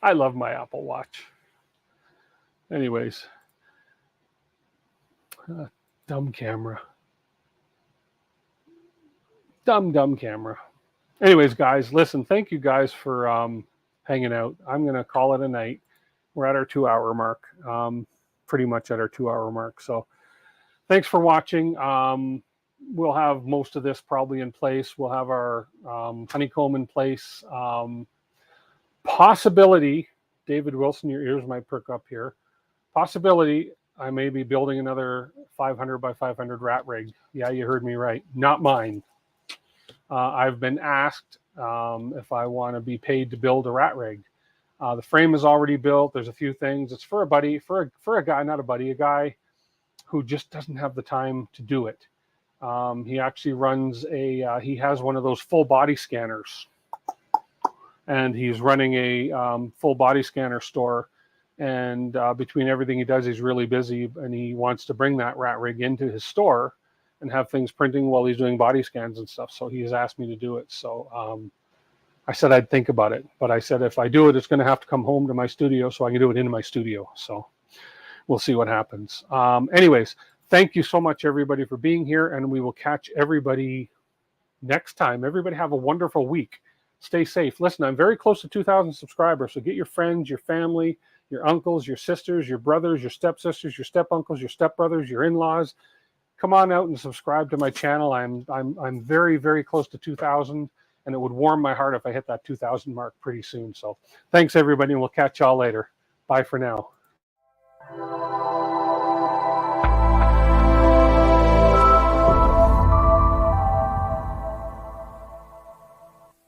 I love my Apple Watch. Anyways, dumb camera. Dumb camera. Anyways, guys, listen, thank you guys for hanging out. I'm going to call it a night. We're at our 2-hour mark, pretty much at our 2-hour mark. So thanks for watching. We'll have most of this probably in place. We'll have our honeycomb in place. Possibility, David Wilson, your ears might perk up here. Possibility, I may be building another 500 by 500 rat rig. Yeah, you heard me right. Not mine. I've been asked if I want to be paid to build a rat rig. The frame is already built. There's a few things. It's for a buddy, for a guy, not a buddy, a guy who just doesn't have the time to do it. He actually runs he has one of those full body scanners, and he's running a full body scanner store. And between everything he does, he's really busy, and he wants to bring that rat rig into his store and have things printing while he's doing body scans and stuff. So he has asked me to do it. So I said I'd think about it, but I said if I do it, it's going to have to come home to my studio so I can do it in my studio. So we'll see what happens. Anyways, thank you so much, everybody, for being here, and we will catch everybody next time. Everybody have a wonderful week. Stay safe. Listen, I'm very close to 2,000 subscribers, so get your friends, your family, your uncles, your sisters, your brothers, your stepsisters, your stepuncles, your stepbrothers, your in-laws. Come on out and subscribe to my channel. I'm very, very close to 2,000, and it would warm my heart if I hit that 2,000 mark pretty soon. So thanks, everybody, and we'll catch y'all later. Bye for now.